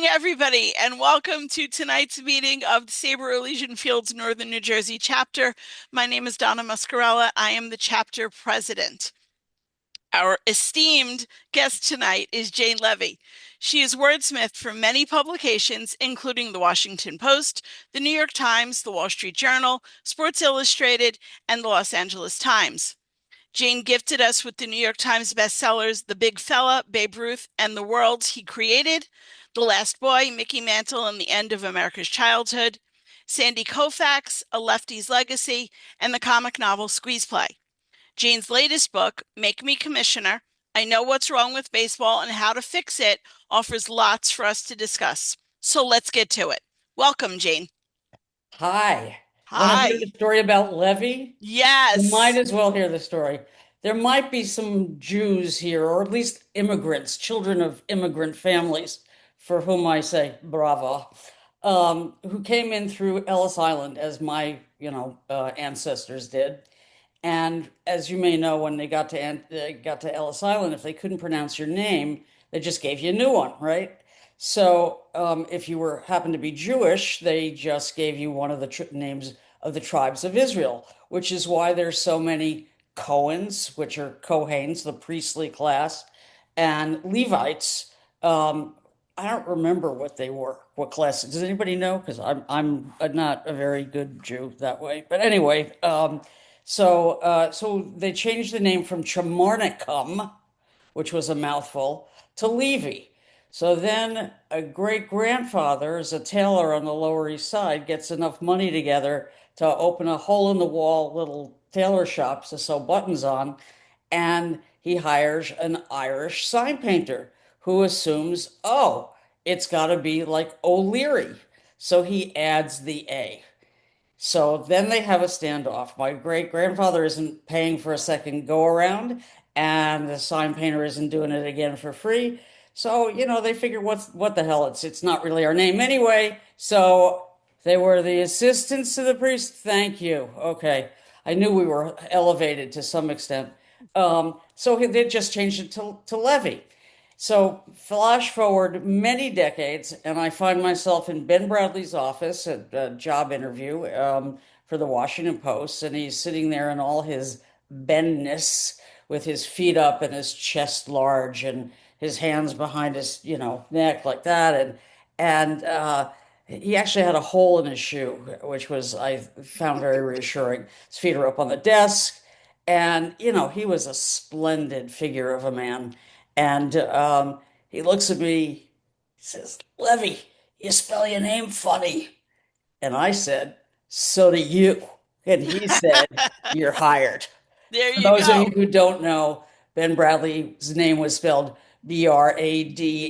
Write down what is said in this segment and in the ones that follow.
morning, everybody, and welcome to tonight's meeting of the SABR Elysian Fields Northern New Jersey chapter. My name is Donna Muscarella. I am the chapter president. Our esteemed guest tonight is Jane Leavy. She is wordsmith for many publications, including The Washington Post, The New York Times, The Wall Street Journal, Sports Illustrated, and The Los Angeles Times. Jane gifted us with the New York Times bestsellers The Big Fella, Babe Ruth, and the Worlds He Created, The Last Boy, Mickey Mantle and the End of America's Childhood, Sandy Koufax, A Lefty's Legacy, and the comic novel Squeeze Play. Jane's latest book, Make Me Commissioner, I Know What's Wrong with Baseball and How to Fix It, offers lots for us to discuss. So let's get to it. Welcome, Jane. Hi. Want to hear the Hi. story about Levy? You might Yes. as well hear the story. There might be some Jews here, or at least immigrants, children of immigrant families, for whom I say bravo, who came in through Ellis Island, as my, ancestors did. And as you may know, when they got to Ellis Island, if they couldn't pronounce your name, they just gave you a new one, right? So if you were happened to be Jewish, they just gave you one of the names of the tribes of Israel, which is why there's so many Cohens, which are Kohanes, the priestly class, and Levites. I don't remember what they were, what class. Does anybody know? Because I'm not a very good Jew that way. But anyway, so they changed the name from Chamarnicum, which was a mouthful, to Levy. So then a great grandfather, as a tailor on the Lower East Side, gets enough money together to open a hole in the wall little tailor shop to sew buttons on, and he hires an Irish sign painter who assumes, oh, it's got to be like O'Leary. So he adds the A. So then they have a standoff. My great grandfather isn't paying for a second go around, and the sign painter isn't doing it again for free. So, they figure what the hell, it's not really our name anyway. So they were the assistants to the priest. Thank you. Okay. I knew we were elevated to some extent. So they just changed it to Levy. So flash forward many decades, and I find myself in Ben Bradley's office at a job interview for the Washington Post, and he's sitting there in all his bendness with his feet up and his chest large and his hands behind his, neck like that, and he actually had a hole in his shoe, which was I found very reassuring. His feet are up on the desk, and he was a splendid figure of a man. And he looks at me, he says, Levy, you spell your name funny. And I said, so do you. And he said, you're hired. There For you those of you go. who don't know, Ben Bradley's name was spelled Bradlee.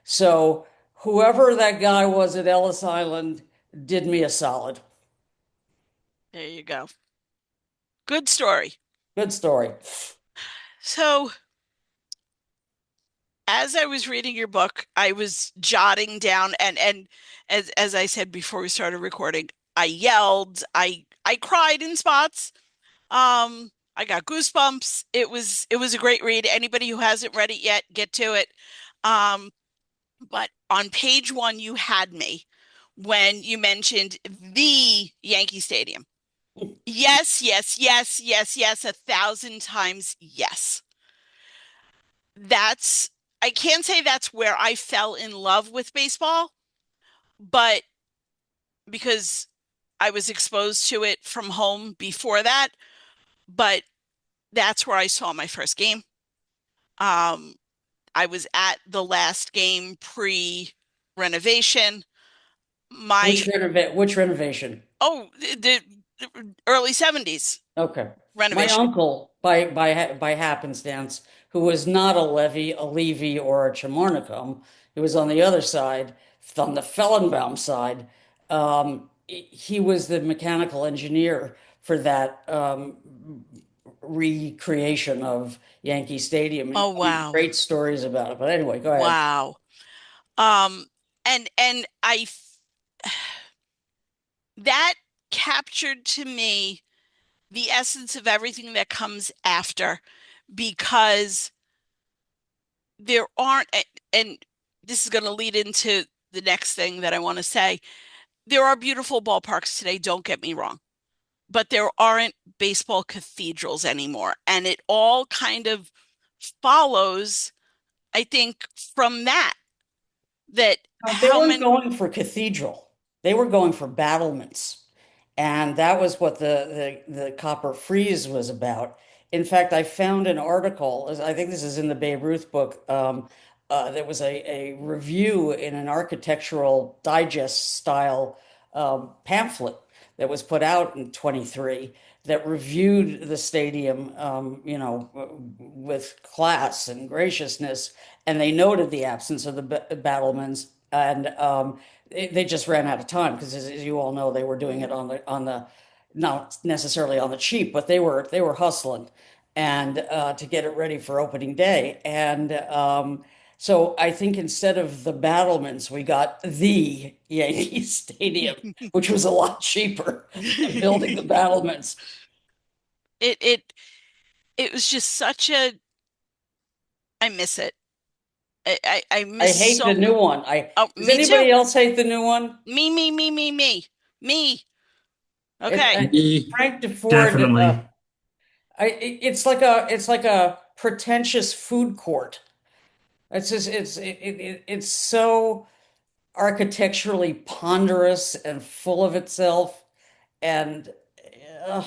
So whoever that guy was at Ellis Island did me a solid. There you go. Good story. Good story. So, as I was reading your book, I was jotting down and as I said before we started recording, I yelled, I cried in spots. I got goosebumps. It was a great read. Anybody who hasn't read it yet, get to it. Um, but on page one, you had me when you mentioned the Yankee Stadium. Yes, yes, yes, yes, yes, 1,000 times yes. That's, I can't say that's where I fell in love with baseball, but because I was exposed to it from home before that, but that's where I saw my first game. Um, I was at the last game pre-renovation. My, Which renovation? oh, the early 70s Okay. My renovation. uncle, by happenstance, who was not a Levy, or a Chamarnicum, he was on the other side, on the Fellenbaum side. He was the mechanical engineer for that recreation of Yankee Stadium. He Oh, told me wow. great stories about it. But anyway, go ahead. Wow. Um, and that captured to me the essence of everything that comes after because there aren't and this is going to lead into the next thing that I want to say. There are beautiful ballparks today, don't get me wrong, but there aren't baseball cathedrals anymore. And it all kind of follows, I think, from that No, they how weren't many. going for cathedral. They were going for battlements. And that was what the copper frieze was about. In fact, I found an article, I think this is in the Babe Ruth book. There was a review in an architectural digest style pamphlet that was put out in 23 that reviewed the stadium, with class and graciousness, and they noted the absence of the battlements, and they just ran out of time because, as you all know, they were doing it on the not necessarily on the cheap, but they were hustling and to get it ready for opening day, and so I think instead of the battlements, we got the Yankee Stadium, which was a lot cheaper than building the battlements. it it it was just such a I miss it. I I miss hate the so. new one. I Oh, Does me too. anybody else hate the new one? Me. It, Okay. Frank DeFord. Definitely. It's like a pretentious food court. It's so architecturally ponderous and full of itself, and uh,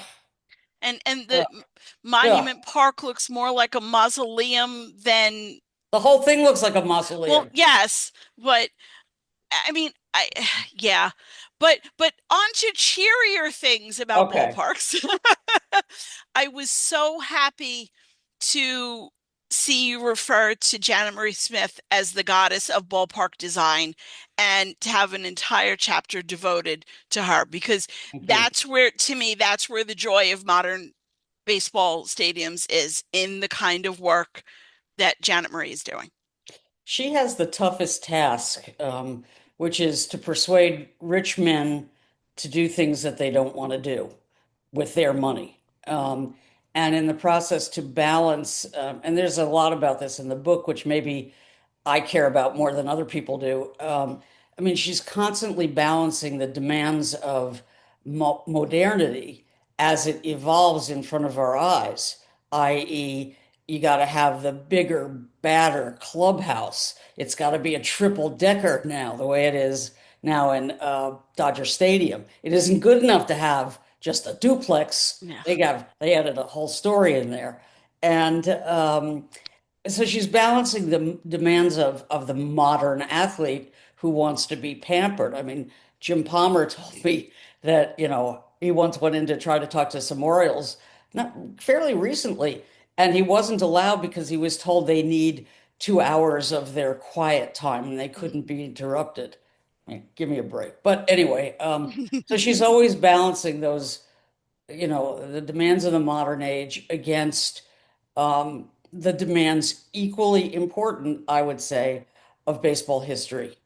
And uh, the yeah, Monument Park looks more like a mausoleum than, the whole thing looks like a well, mausoleum. yes, but I mean, yeah. But on to cheerier things about Okay. ballparks. I was so happy to see you refer to Janet Marie Smith as the goddess of ballpark design and to have an entire chapter devoted to her because Thank you. that's where, to me, that's where the joy of modern baseball stadiums is in the kind of work that Janet Marie is doing. She has the toughest task, which is to persuade rich men to do things that they don't want to do with their money. And in the process, to balance, and there's a lot about this in the book, which maybe I care about more than other people do. I mean, she's constantly balancing the demands of modernity as it evolves in front of our eyes, i.e., you got to have the bigger, badder clubhouse. It's got to be a triple decker now, the way it is now in Dodger Stadium. It isn't good enough to have just a duplex. Yeah. They added a whole story in there, and so she's balancing the demands of the modern athlete who wants to be pampered. I mean, Jim Palmer told me that, he once went in to try to talk to some Orioles, not fairly recently, and he wasn't allowed because he was told they need 2 hours of their quiet time and they couldn't be interrupted. Give me a break. But anyway, so she's always balancing those, the demands of the modern age against the demands equally important, I would say, of baseball history.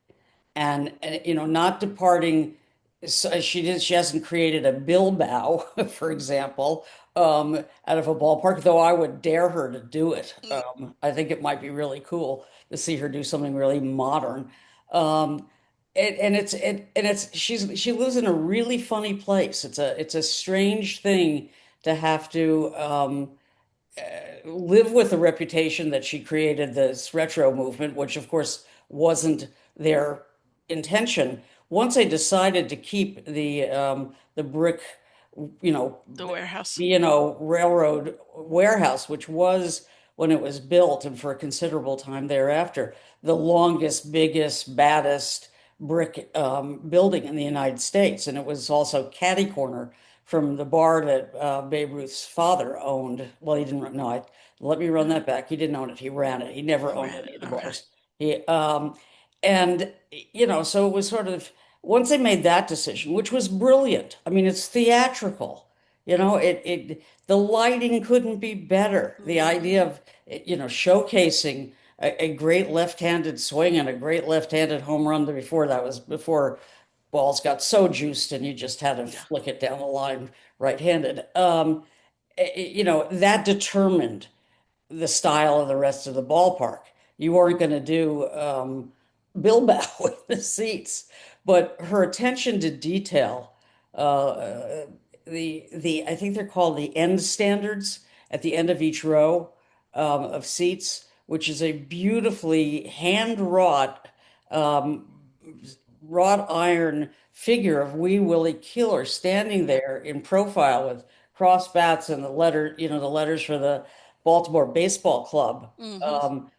And not departing. So she hasn't created a Bilbao, for example, out of a ballpark, though I would dare her to do it. I think it might be really cool to see her do something really modern. Um, and she lives in a really funny place. It's a strange thing to have to live with the reputation that she created this retro movement, which of course wasn't their intention. Once they decided to keep the brick, you know, The warehouse. railroad warehouse, which was when it was built and for a considerable time thereafter, the longest, biggest, baddest brick building in the United States, and it was also catty corner from the bar that Babe Ruth's father owned. Well, he didn't. No, let me run that back. He didn't own it. He ran it. He never owned Ran any of it. the Okay. bars. He and so it was sort of once they made that decision, which was brilliant. I mean, it's theatrical. The lighting couldn't be better. The Mhm. idea of showcasing a great left-handed swing and a great left-handed home run before that was before balls got so juiced and you just had to Yeah. flick it down the line right-handed. That determined the style of the rest of the ballpark. You weren't going to do Bilbao in the seats, but her attention to detail, the I think they're called the end standards at the end of each row of seats, which is a beautifully hand wrought um, wrought iron figure of Wee Willie Keeler standing Yeah. there in profile with cross bats and the letter, the letters for the Baltimore Baseball Club Hmm. um,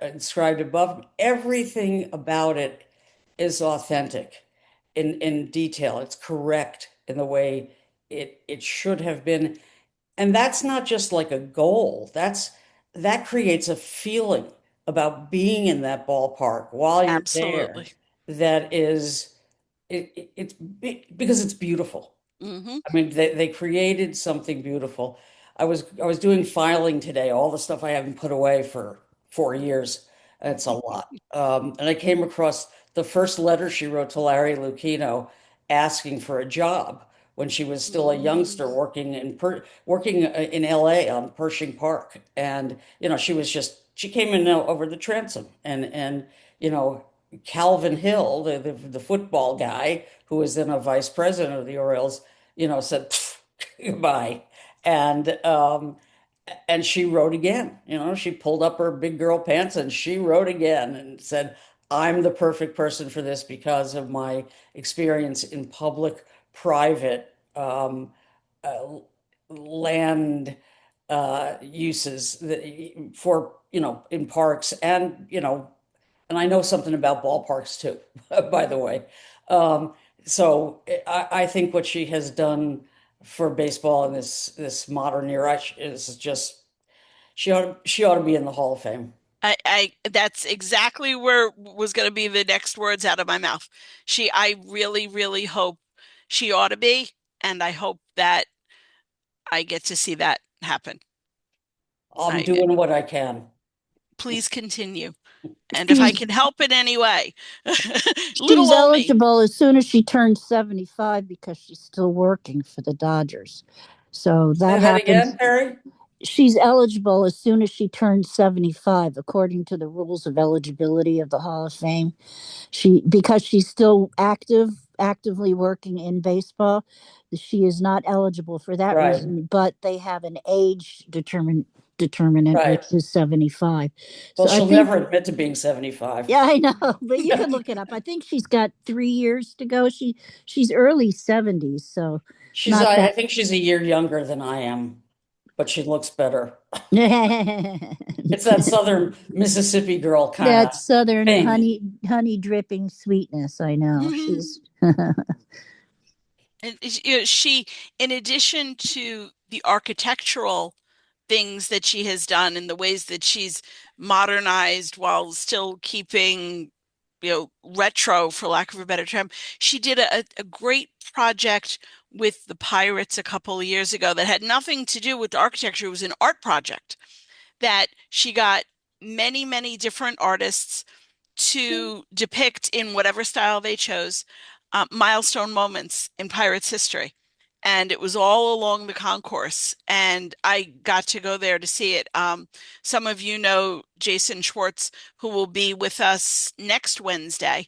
inscribed above him. Everything about it is authentic in detail. It's correct in the way it should have been. And that's not just like a goal. That creates a feeling about being in that ballpark while you're there Absolutely. that is it's because it's beautiful. Hmm. I mean, they created something beautiful. I was doing filing today, all the stuff I haven't put away for 4 years. It's a lot. And I came across the first letter she wrote to Larry Lucchino asking for a job when she was still a youngster Mm. working in LA on Pershing Park. And she came in over the transom and you know Calvin Hill, the football guy who was then a vice president of the Orioles, said goodbye. And and she wrote again. She pulled up her big girl pants and she wrote again and said, I'm the perfect person for this because of my experience in public, private uh, land uses for, in parks and I know something about ballparks too, by the way. Um, so I think what she has done for baseball in this modern era is just she ought to be in the Hall of Fame. That's exactly where was going to be the next words out of my mouth. I really, really hope she ought to be, and I hope that I get to see that happen. I'm I doing what I can. Please continue, and if I She's can help in any way, little she's old me. eligible as soon as she turns 75 because she's still working for the Dodgers. So Say that that happens. again, Perry. She's eligible as soon as she turns 75 according to the rules of eligibility of the Hall of Fame. She because she's still actively working in baseball, she is not eligible for that Right, reason, but they have an age determinant which right. is 75. Well, So I she'll think never admit to being 75. yeah, I know, but you can look it up. I think she's got 3 years to go. She's early 70s, so She's, not I that. think she's a year younger than I am, but she looks better. It's that Southern Mississippi girl kind of That southern thing. honey dripping sweetness. I know she's. And in addition to the architectural things that she has done and the ways that she's modernized while still keeping, retro, for lack of a better term, she did a great project with the Pirates a couple of years ago that had nothing to do with architecture. It was an art project that she got many, many different artists to depict in whatever style they chose milestone moments in Pirates history. And it was all along the concourse. And I got to go there to see it. Some of you know Jason Schwartz, who will be with us next Wednesday.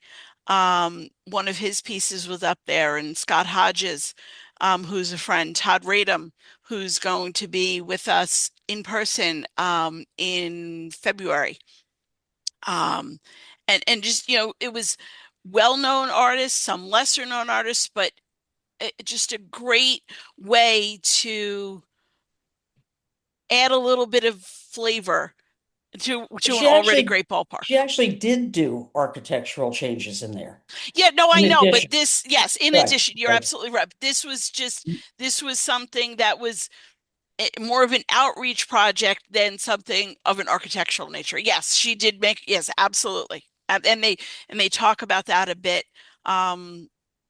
One of his pieces was up there, and Scott Hodges, who's a friend, Todd Radom, who's going to be with us in person in February. Um, and just, it was well-known artists, some lesser-known artists, but just a great way to add a little bit of flavor to an She already actually, great ballpark. she actually did do architectural changes in there. Yeah, no, I In know, but addition, this, yes, in right, addition, you're right, absolutely right. This was something that was more of an outreach project than something of an architectural nature. Yes, she did make, yes, absolutely. And they talk about that a bit.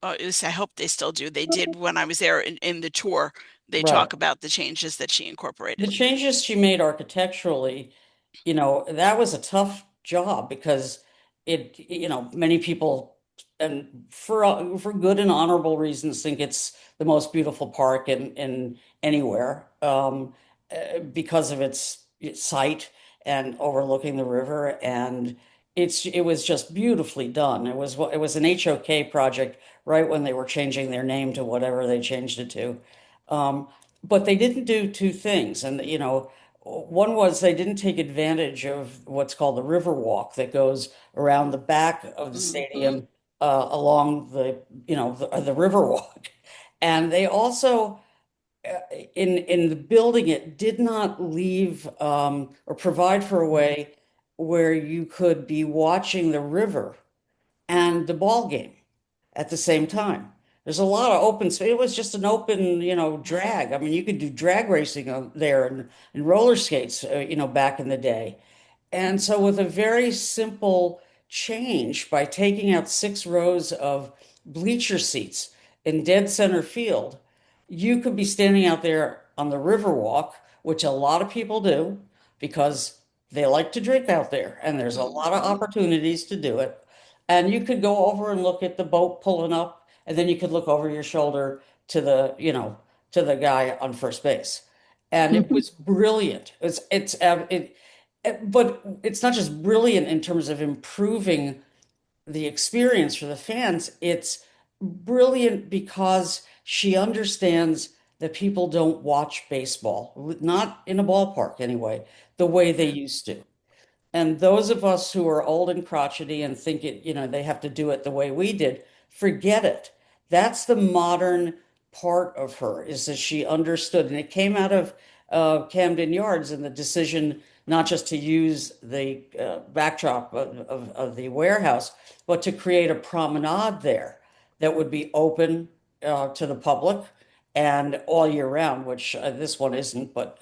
At least I hope they still do. They did when I was there in the tour. They right. talk about the changes that she The incorporated. changes she made architecturally, that was a tough job because many people, and for good and honorable reasons, think it's the most beautiful park in anywhere, because of its site and overlooking the river, and it was just beautifully done. It was an HOK project right when they were changing their name to whatever they changed it to. Um, but they didn't do two things, and one was they didn't take advantage of what's called the river walk that goes around the back of the Hmm. stadium along the river walk, and they also in the building it did not leave or provide for a way where you could be watching the river and the ball game at the same time. There's a lot of open space. It was just an open, drag. I mean, you could do drag racing there and roller skates, back in the day. And so, with a very simple change, by taking out 6 rows of bleacher seats in dead center field, you could be standing out there on the Riverwalk, which a lot of people do because they like to drink out there, and there's a lot of Hmm. opportunities to do it. And you could go over and look at the boat pulling up, and then you could look over your shoulder to to the guy on first base. And it was brilliant. But it's not just brilliant in terms of improving the experience for the fans. It's brilliant because she understands that people don't watch baseball, not in a ballpark anyway, the way they Yeah. used to. And those of us who are old and crotchety and think they have to do it the way we did, forget it. That's the modern part of her, is that she understood. And it came out of Camden Yards and the decision not just to use the backdrop of the warehouse, but to create a promenade there that would be open to the public and all year round, which this one isn't, but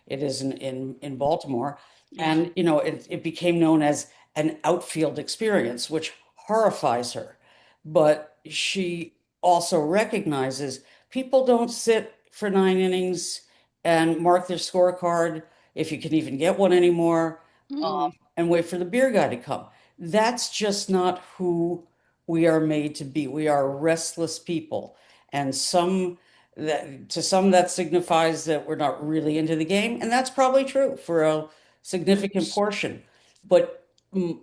it is in Baltimore. Yeah. And, it became known as an outfield experience, which horrifies her. But she also recognizes people don't sit for 9 innings and mark their scorecard, if you can even get one anymore, Mm. and wait for the beer guy to come. That's just not who we are made to be. We are restless people. And to some that signifies that we're not really into the game, and that's probably true for a significant portion. But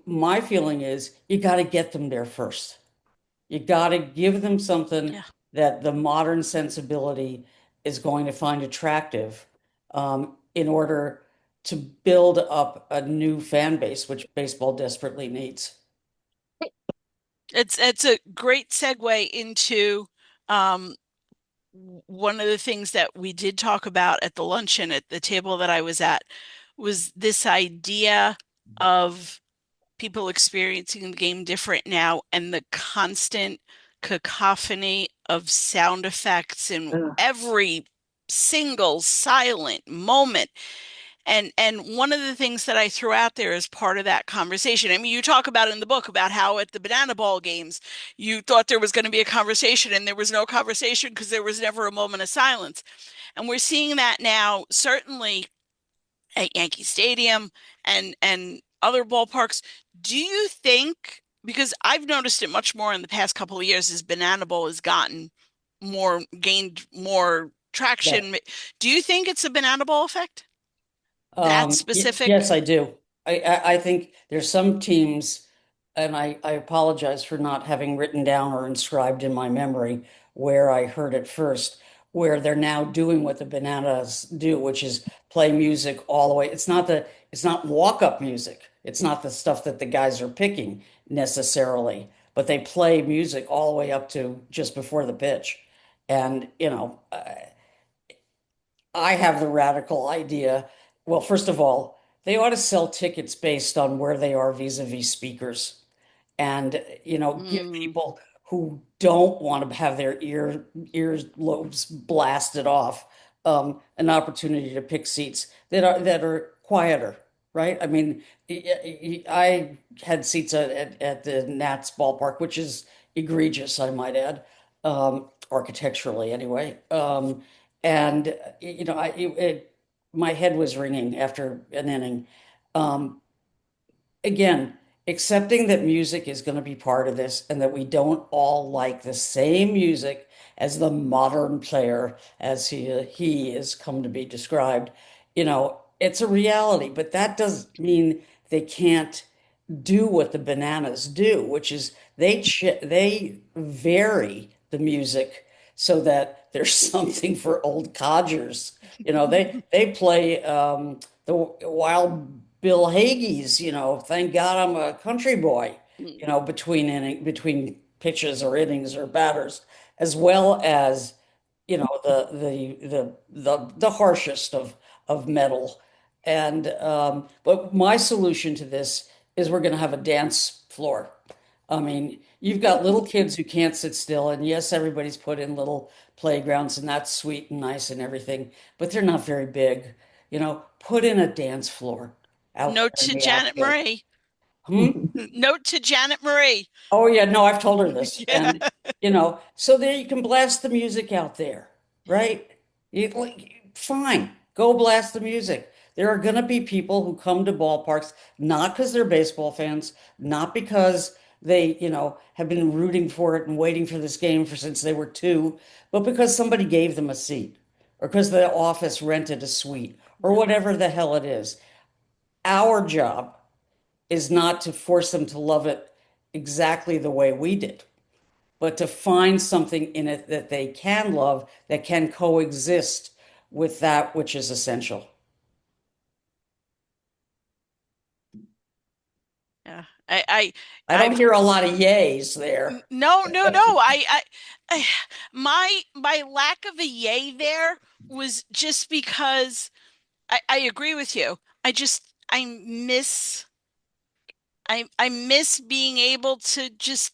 my feeling is you got to get them there first. You got to give them something Yeah. that the modern sensibility is going to find attractive, in order to build up a new fan base, which baseball desperately needs. It's a great segue into um, one of the things that we did talk about at the luncheon at the table that I was at was this idea of people experiencing the game different now and the constant cacophony of sound effects in Ugh. every single silent moment. And one of the things that I threw out there as part of that conversation, I mean, you talk about in the book about how at the banana ball games, you thought there was going to be a conversation and there was no conversation because there was never a moment of silence. And we're seeing that now, certainly at Yankee Stadium and other ballparks. Do you think, because I've noticed it much more in the past couple of years as Banana Bowl has gained more Yeah. traction, do you think it's a Banana Bowl effect? That Yes, specific? I do. I think there's some teams, and I apologize for not having written down or inscribed in my memory where I heard it first, where they're now doing what the Bananas do, which is play music all the way. It's not walk-up music. It's not the stuff that the guys are picking necessarily, but they play music all the way up to just before the pitch. And, I have the radical idea. Well, first of all, they ought to sell tickets based on where they are vis-a-vis speakers, and give Mm, people who don't want to have their ear lobes blasted off, an opportunity to pick seats that are quieter, right? I mean, I had seats at the Nats ballpark, which is egregious, I might add, architecturally anyway. And my head was ringing after an inning. Um, Again, accepting that music is going to be part of this and that we don't all like the same music as the modern player, as he has come to be described. It's a reality, but that doesn't mean they can't do what the bananas do, which is they vary the music so that there's something for old codgers. They play the Wild Bill Hagees, thank God I'm a country boy, between pitches or innings or batters, as well as the harshest of metal. And but my solution to this is we're going to have a dance floor. I mean, you've got little kids who can't sit still, and yes, everybody's put in little playgrounds, and that's sweet and nice and everything, but they're not very big. Put in a dance floor out Note there in to the Janet outfield. Marie. Hmm? Note to Janet Marie. Oh yeah, no, I've told her this. Yeah. And so there you can blast the music out there, right? Fine, go blast the music. There are going to be people who come to ballparks not because they're baseball fans, not because they, have been rooting for it and waiting for this game for since they were two, but because somebody gave them a seat or because the office rented a suite or Yeah. whatever the hell it is. Our job is not to force them to love it exactly the way we did, but to find something in it that they can love that can coexist with that which is essential. Yeah. I don't I've hear a lot of yays there. no, no, no. I my lack of a yay there was just because I agree with you. I miss being able to just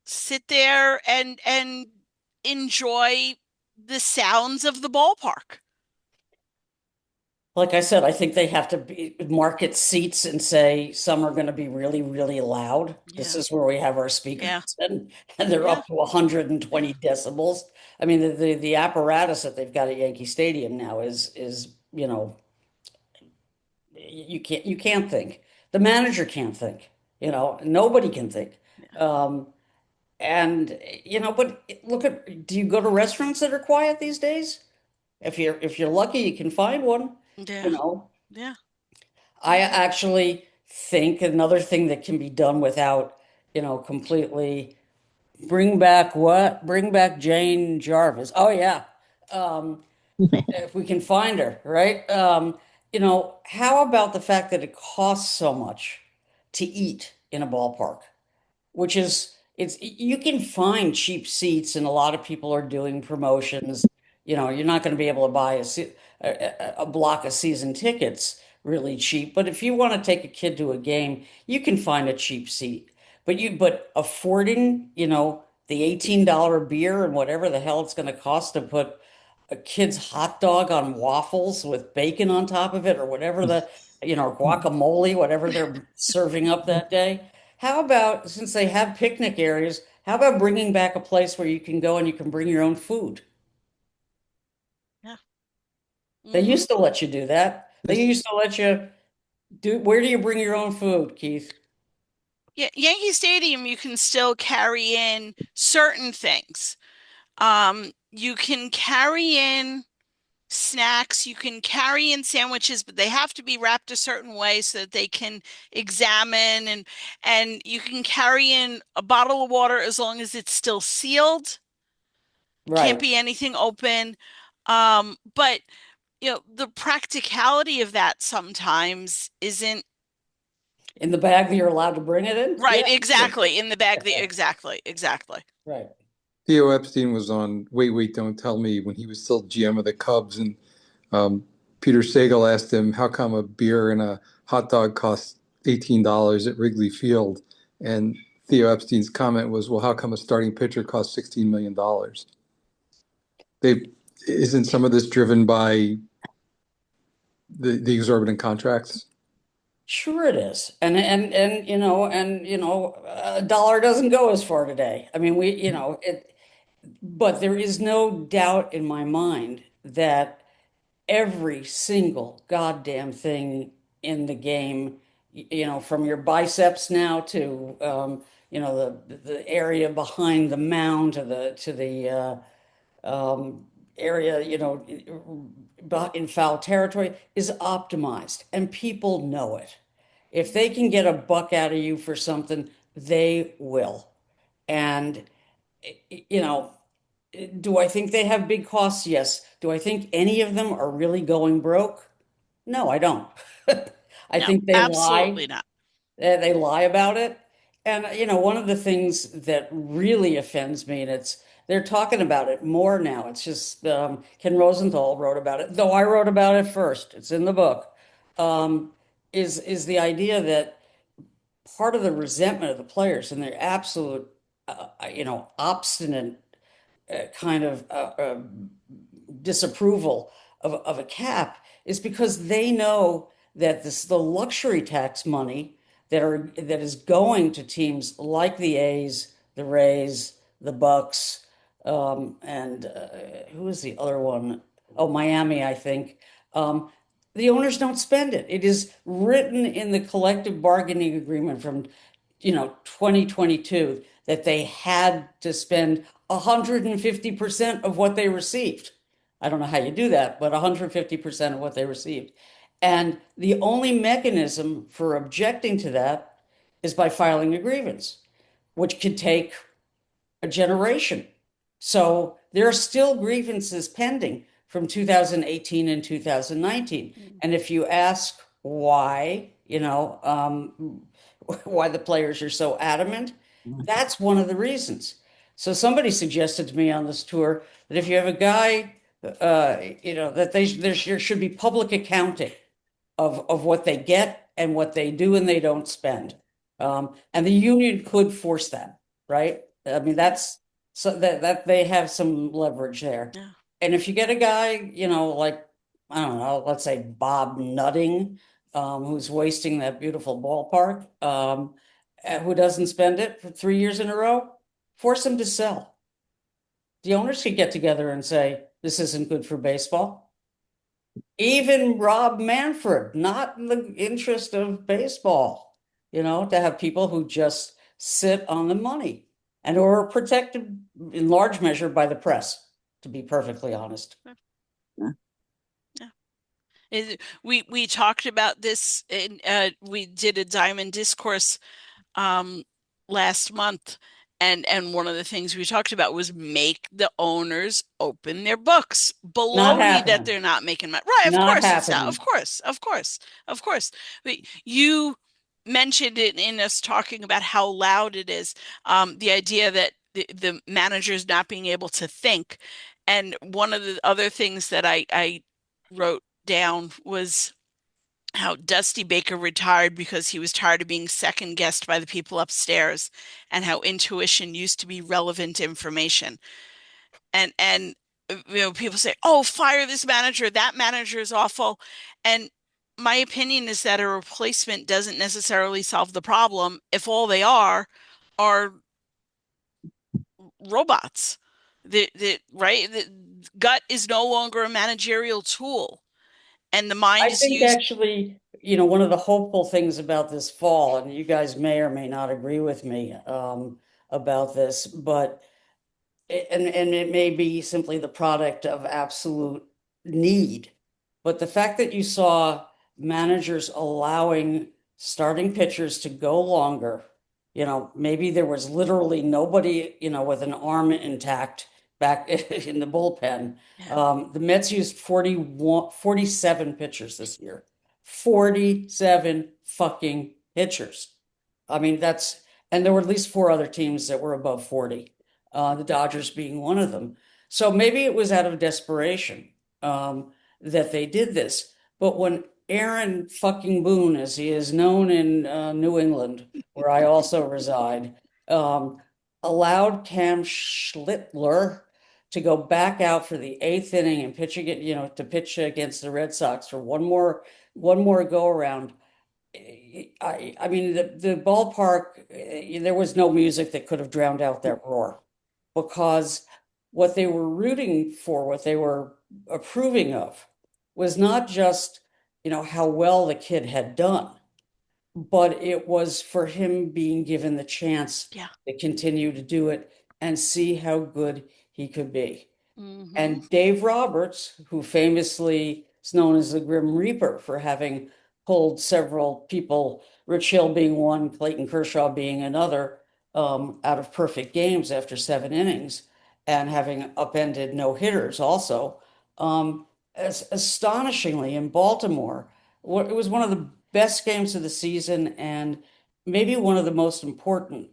sit there and enjoy the sounds of the ballpark. Like I said, I think they have to market seats and say some are going to be really, really loud. This Yeah. is where we have our speakers, Yeah. and they're Yeah. up to 120 decibels. I mean, the apparatus that they've got at Yankee Stadium now is you can't think. The manager can't think. Nobody can think. Yeah. Um, and but look at, do you go to restaurants that are quiet these days? If you're lucky, you can find one. You Yeah. know, Yeah. I actually think another thing that can be done without, completely bring back what? Bring back Jane Jarvis. Oh yeah. Um, if we can find her, right? How about the fact that it costs so much to eat in a ballpark? Which is it's you can find cheap seats and a lot of people are doing promotions. You're not going to be able to buy a block of season tickets really cheap, but if you want to take a kid to a game, you can find a cheap seat. But affording, the $18 beer and whatever the hell it's going to cost to put a kid's hot dog on waffles with bacon on top of it or whatever guacamole, whatever they're serving up that day. How about, since they have picnic areas, how about bringing back a place where you can go and you can bring your own food? Yeah. They Hmm. used to let you do that. They This, used to let you where do you bring your own food, Keith? Yeah, Yankee Stadium, you can still carry in certain things. You can carry in snacks, you can carry in sandwiches, but they have to be wrapped a certain way so that they can examine and you can carry in a bottle of water as long as it's still sealed. Can't Right. be anything open. But the practicality of that sometimes isn't In the bag that you're allowed to bring it in? right, Yeah. exactly, in the bag that exactly, exactly. Right. Theo Epstein was on Wait, Wait, Don't Tell Me when he was still GM of the Cubs, and um, Peter Sagal asked him how come a beer and a hot dog costs $18 at Wrigley Field, and Theo Epstein's comment was, "Well, how come a starting pitcher costs $16 million?" They isn't some of this driven by the exorbitant contracts? Sure it is. A dollar doesn't go as far today. I mean, but there is no doubt in my mind that every single goddamn thing in the game, from your biceps now to the area behind the mound to the area, in foul territory is optimized, and people know it. If they can get a buck out of you for something, they will. And, you know, do I think they have big costs? Yes. Do I think any of them are really going broke? No, I don't. I No, think they lie. absolutely not. They lie about it. And, one of the things that really offends me, and they're talking about it more now. It's just Ken Rosenthal wrote about it, though I wrote about it first. It's in the book. Um, is the idea that part of the resentment of the players and their absolute, obstinate kind of disapproval of a cap is because they know that the luxury tax money that is going to teams like the A's, the Rays, the Bucks, and who is the other one? Oh, Miami, I think. Um, the owners don't spend it. It is written in the collective bargaining agreement from 2022 that they had to spend 150% of what they received. I don't know how you do that, but 150% of what they received. And the only mechanism for objecting to that is by filing a grievance, which could take a generation. So there are still grievances pending from 2018 and 2019. And if you ask why, why the players are so adamant, that's one of the reasons. So somebody suggested to me on this tour that if you have a guy, that there should be public accounting of what they get and what they do and they don't spend. And the union could force that, right? I mean, that's so that they have some leverage there. Yeah. And if you get a guy, like, I don't know, let's say Bob Nutting, who's wasting that beautiful ballpark, who doesn't spend it for 3 years in a row, force him to sell. The owners could get together and say, this isn't good for baseball. Even Rob Manfred, not in the interest of baseball, to have people who just sit on the money and who are protected in large measure by the press, to be perfectly honest. Yeah. We talked about this in we did a Diamond Discourse um last month, and one of the things we talked about was make the owners open their books. Not Baloney that happening. they're not making money. Right, of Not course it's not. Of happening. course, of course, of course. But you mentioned it in us talking about how loud it is. The idea that the managers not being able to think. And one of the other things that I wrote down was how Dusty Baker retired because he was tired of being second guessed by the people upstairs, and how intuition used to be relevant information. And people say, "Oh, fire this manager. That manager is awful." And my opinion is that a replacement doesn't necessarily solve the problem if all they are robots. The gut is no longer a managerial tool, and the mind I is think used. actually, one of the hopeful things about this fall, and you guys may or may not agree with me about this, but and it may be simply the product of absolute need. But the fact that you saw managers allowing starting pitchers to go longer, maybe there was literally nobody, with an arm intact back in the bullpen. Yeah. The Mets used 47 pitchers this year. 47 fucking pitchers. I mean, and there were at least four other teams that were above 40, the Dodgers being one of them. So maybe it was out of desperation that they did this. But when Aaron fucking Boone, as he is known in New England, where I also reside, um, allowed Cam Schlittler to go back out for the eighth inning and pitch again, to pitch against the Red Sox for one more go around. I mean, the ballpark, there was no music that could have drowned out that roar, because what they were rooting for, what they were approving of, was not just, how well the kid had done, but it was for him being given the chance Yeah. to continue to do it and see how good he could be. Hmm. And Dave Roberts, who famously is known as the Grim Reaper for having pulled several people Rich Hill being one, Clayton Kershaw being another, out of perfect games after 7 innings and having upended no hitters also. As astonishingly in Baltimore, it was one of the best games of the season and maybe one of the most important.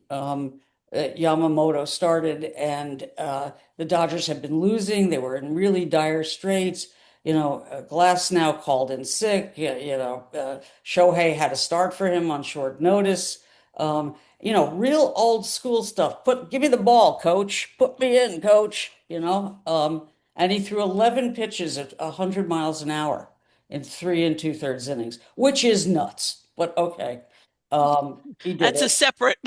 Yamamoto started, and the Dodgers had been losing. They were in really dire straits. Glass now called in sick. Shohei had to start for him on short notice. Real old school stuff. Give me the ball, coach. Put me in, coach. And he threw 11 pitches at 100 miles an hour in 3 2/3 innings, which is nuts. But okay, he did That's a it. separate.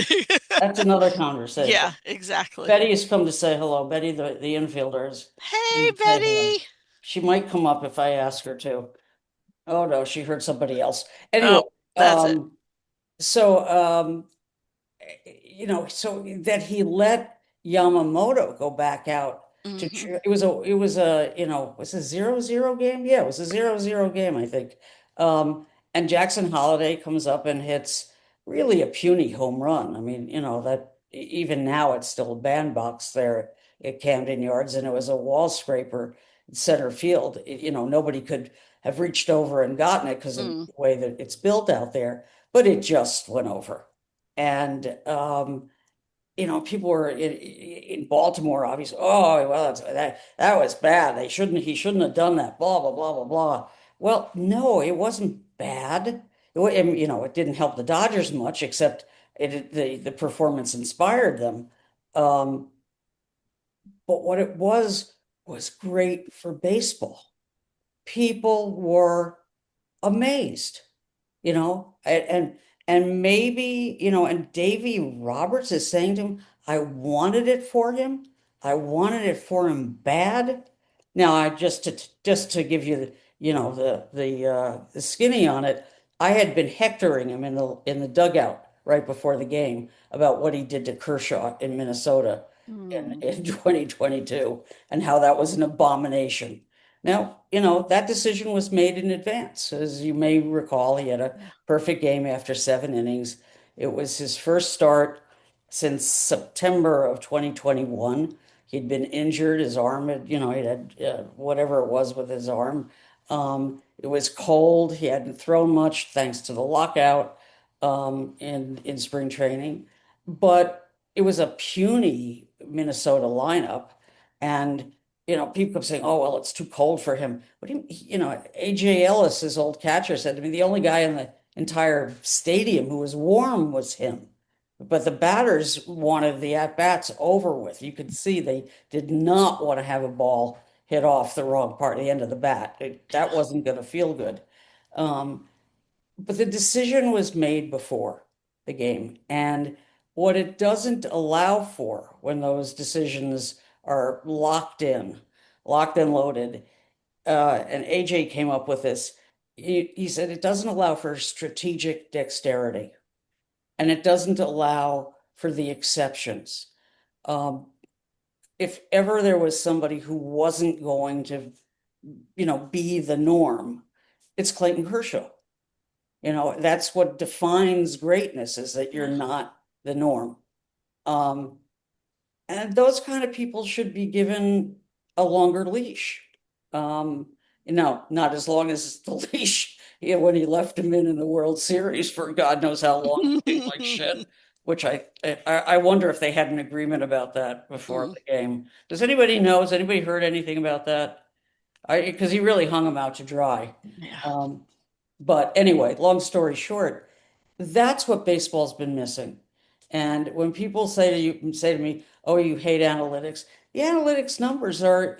That's another conversation. Yeah, exactly. Betty has come to say hello. Betty, the infielder, has come Hey, to say hello. Betty. She might come up if I ask her to. Oh no, she heard somebody else. Anyway, Oh, that's it. um, so so that he let Yamamoto go back out to Hmm. was a 0-0 game. Yeah, it was a 0-0 game, I think. And Jackson Holiday comes up and hits really a puny home run. I mean, that even now it's still a bandbox there at Camden Yards, and it was a wall scraper in center field. Nobody could have reached over and gotten it because of Mm. the way that it's built out there, but it just went over. And people were in Baltimore, obviously. Oh, well, that was bad. He shouldn't have done that. Blah blah blah blah blah. Well, no, it wasn't bad. It didn't help the Dodgers much, except the performance inspired them. Um, but what it was great for baseball. People were amazed. And maybe, and Davy Roberts is saying to him, I wanted it for him. I wanted it for him bad. Now, just to give you the skinny on it, I had been hectoring him in the dugout right before the game about what he did to Kershaw in Minnesota in, Mm. in 2022 and how that was an abomination. Now, that decision was made in advance. As you may recall, he had a Yeah. perfect game after 7 innings. It was his first start since September of 2021. He'd been injured. His arm he had whatever it was with his arm. It was cold. He hadn't thrown much thanks to the lockout in spring training. But it was a puny Minnesota lineup. And people kept saying, "Oh, well, it's too cold for him." But AJ Ellis, his old catcher, said to me, the only guy in the entire stadium who was warm was him. But the batters wanted the at-bats over with. You could see they did not want to have a ball hit off the wrong part, the end of the bat. That wasn't going to feel good. Um, but the decision was made before the game. And what it doesn't allow for when those decisions are locked and loaded, and AJ came up with this. He said it doesn't allow for strategic dexterity and it doesn't allow for the exceptions. Um, if ever there was somebody who wasn't going to, be the norm, it's Clayton Kershaw. That's what defines greatness is that you're Yeah. not the norm. Um, and those kind of people should be given a longer leash. Um, no, not as long as the leash, when he left him in the World Series for God knows how long, looking like shit, which I wonder if they had an agreement about that before Mm. the game. Does anybody know? Has anybody heard anything about that? Because he really hung him out to dry. Yeah. Um, but anyway, long story short, that's what baseball's been missing. And when people say to me, "Oh, you hate analytics," the analytics numbers are,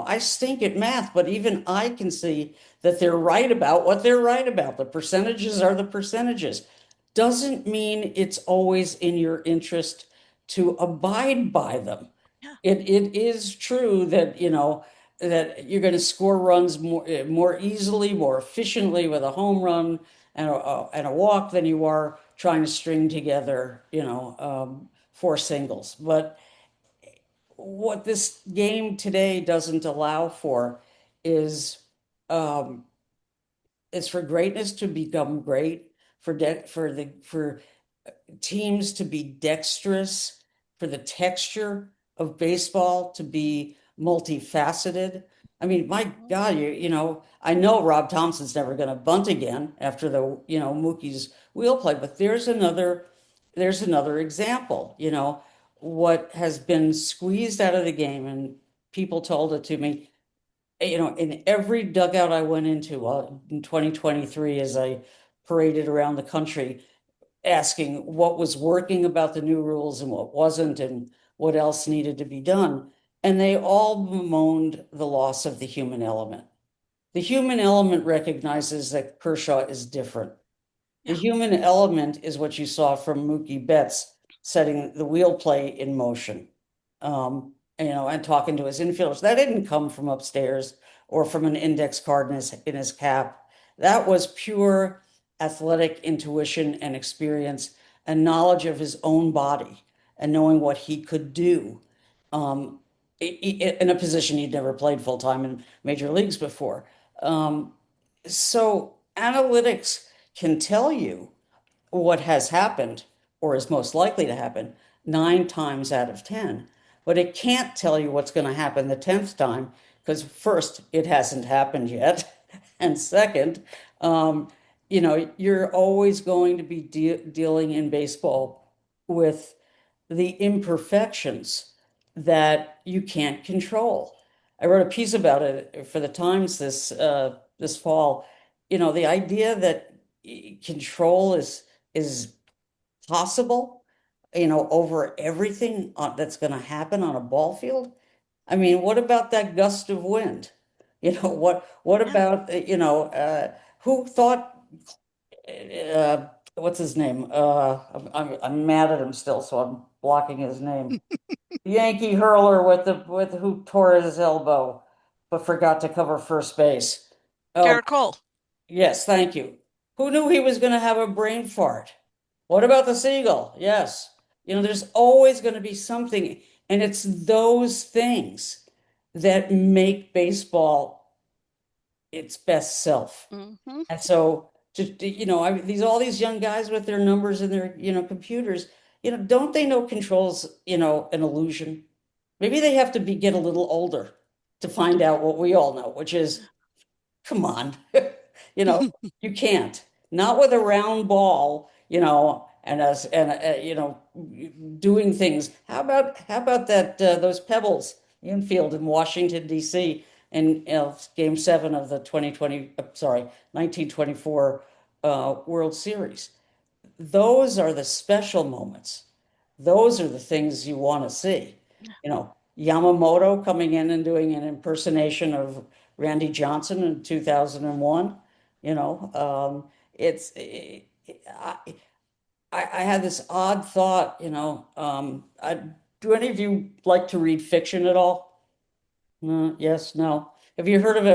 I stink at math, but even I can see that they're right about what they're right about. The percentages are the percentages. Doesn't mean it's always in your interest to abide by them. Yeah. It is true that, that you're going to score runs more easily, more efficiently with a home run and a walk than you are trying to string together, four singles. But what this game today doesn't allow for is um, is for greatness to become great, for teams to be dexterous, for the texture of baseball to be multifaceted. I mean, my Mhm. God, I know Rob Thompson's never going to bunt again after Mookie's wheel play, but there's another example, what has been squeezed out of the game, and people told it to me, in every dugout I went into in 2023 as I paraded around the country asking what was working about the new rules and what wasn't, and what else needed to be done. And they all bemoaned the loss of the human element. The human element recognizes that Kershaw is different. The Yeah. human element is what you saw from Mookie Betts setting the wheel play in motion, and talking to his infielders. That didn't come from upstairs or from an index card in his cap. That was pure athletic intuition and experience and knowledge of his own body and knowing what he could do, um, in a position he'd never played full time in major leagues before. So analytics can tell you what has happened or is most likely to happen 9 times out of 10, but it can't tell you what's going to happen the 10th time because, first, it hasn't happened yet. And second, you're always going to be dealing in baseball with the imperfections that you can't control. I wrote a piece about it for the Times this fall. The idea that control is possible, over everything that's going to happen on a ball field. I mean, what about that gust of wind? What Yeah. about who thought what's his name? I'm mad at him still, so I'm blocking his name. Yankee hurler with who tore his elbow but forgot to cover first base. Oh, Garrett Cole. yes, thank you. Who knew he was going to have a brain fart? What about the seagull? Yes. There's always going to be something, and it's those things that make baseball its best self. Hmm. And so, these all these young guys with their numbers and their, computers, don't they know controls, an illusion? Maybe they have to get a little older to find out what we all know, which is, come on, you know, you can't. Not with a round ball, and us and doing things. How about that those pebbles infield in Washington D.C. in Game 7 of the 2020, sorry, 1924 World Series. Those are the special moments. Those are the things you want to see. Yamamoto coming in and doing an impersonation of Randy Johnson in 2001. It's I had this odd thought. Do any of you like to read fiction at all? No, yes, no. Have you heard of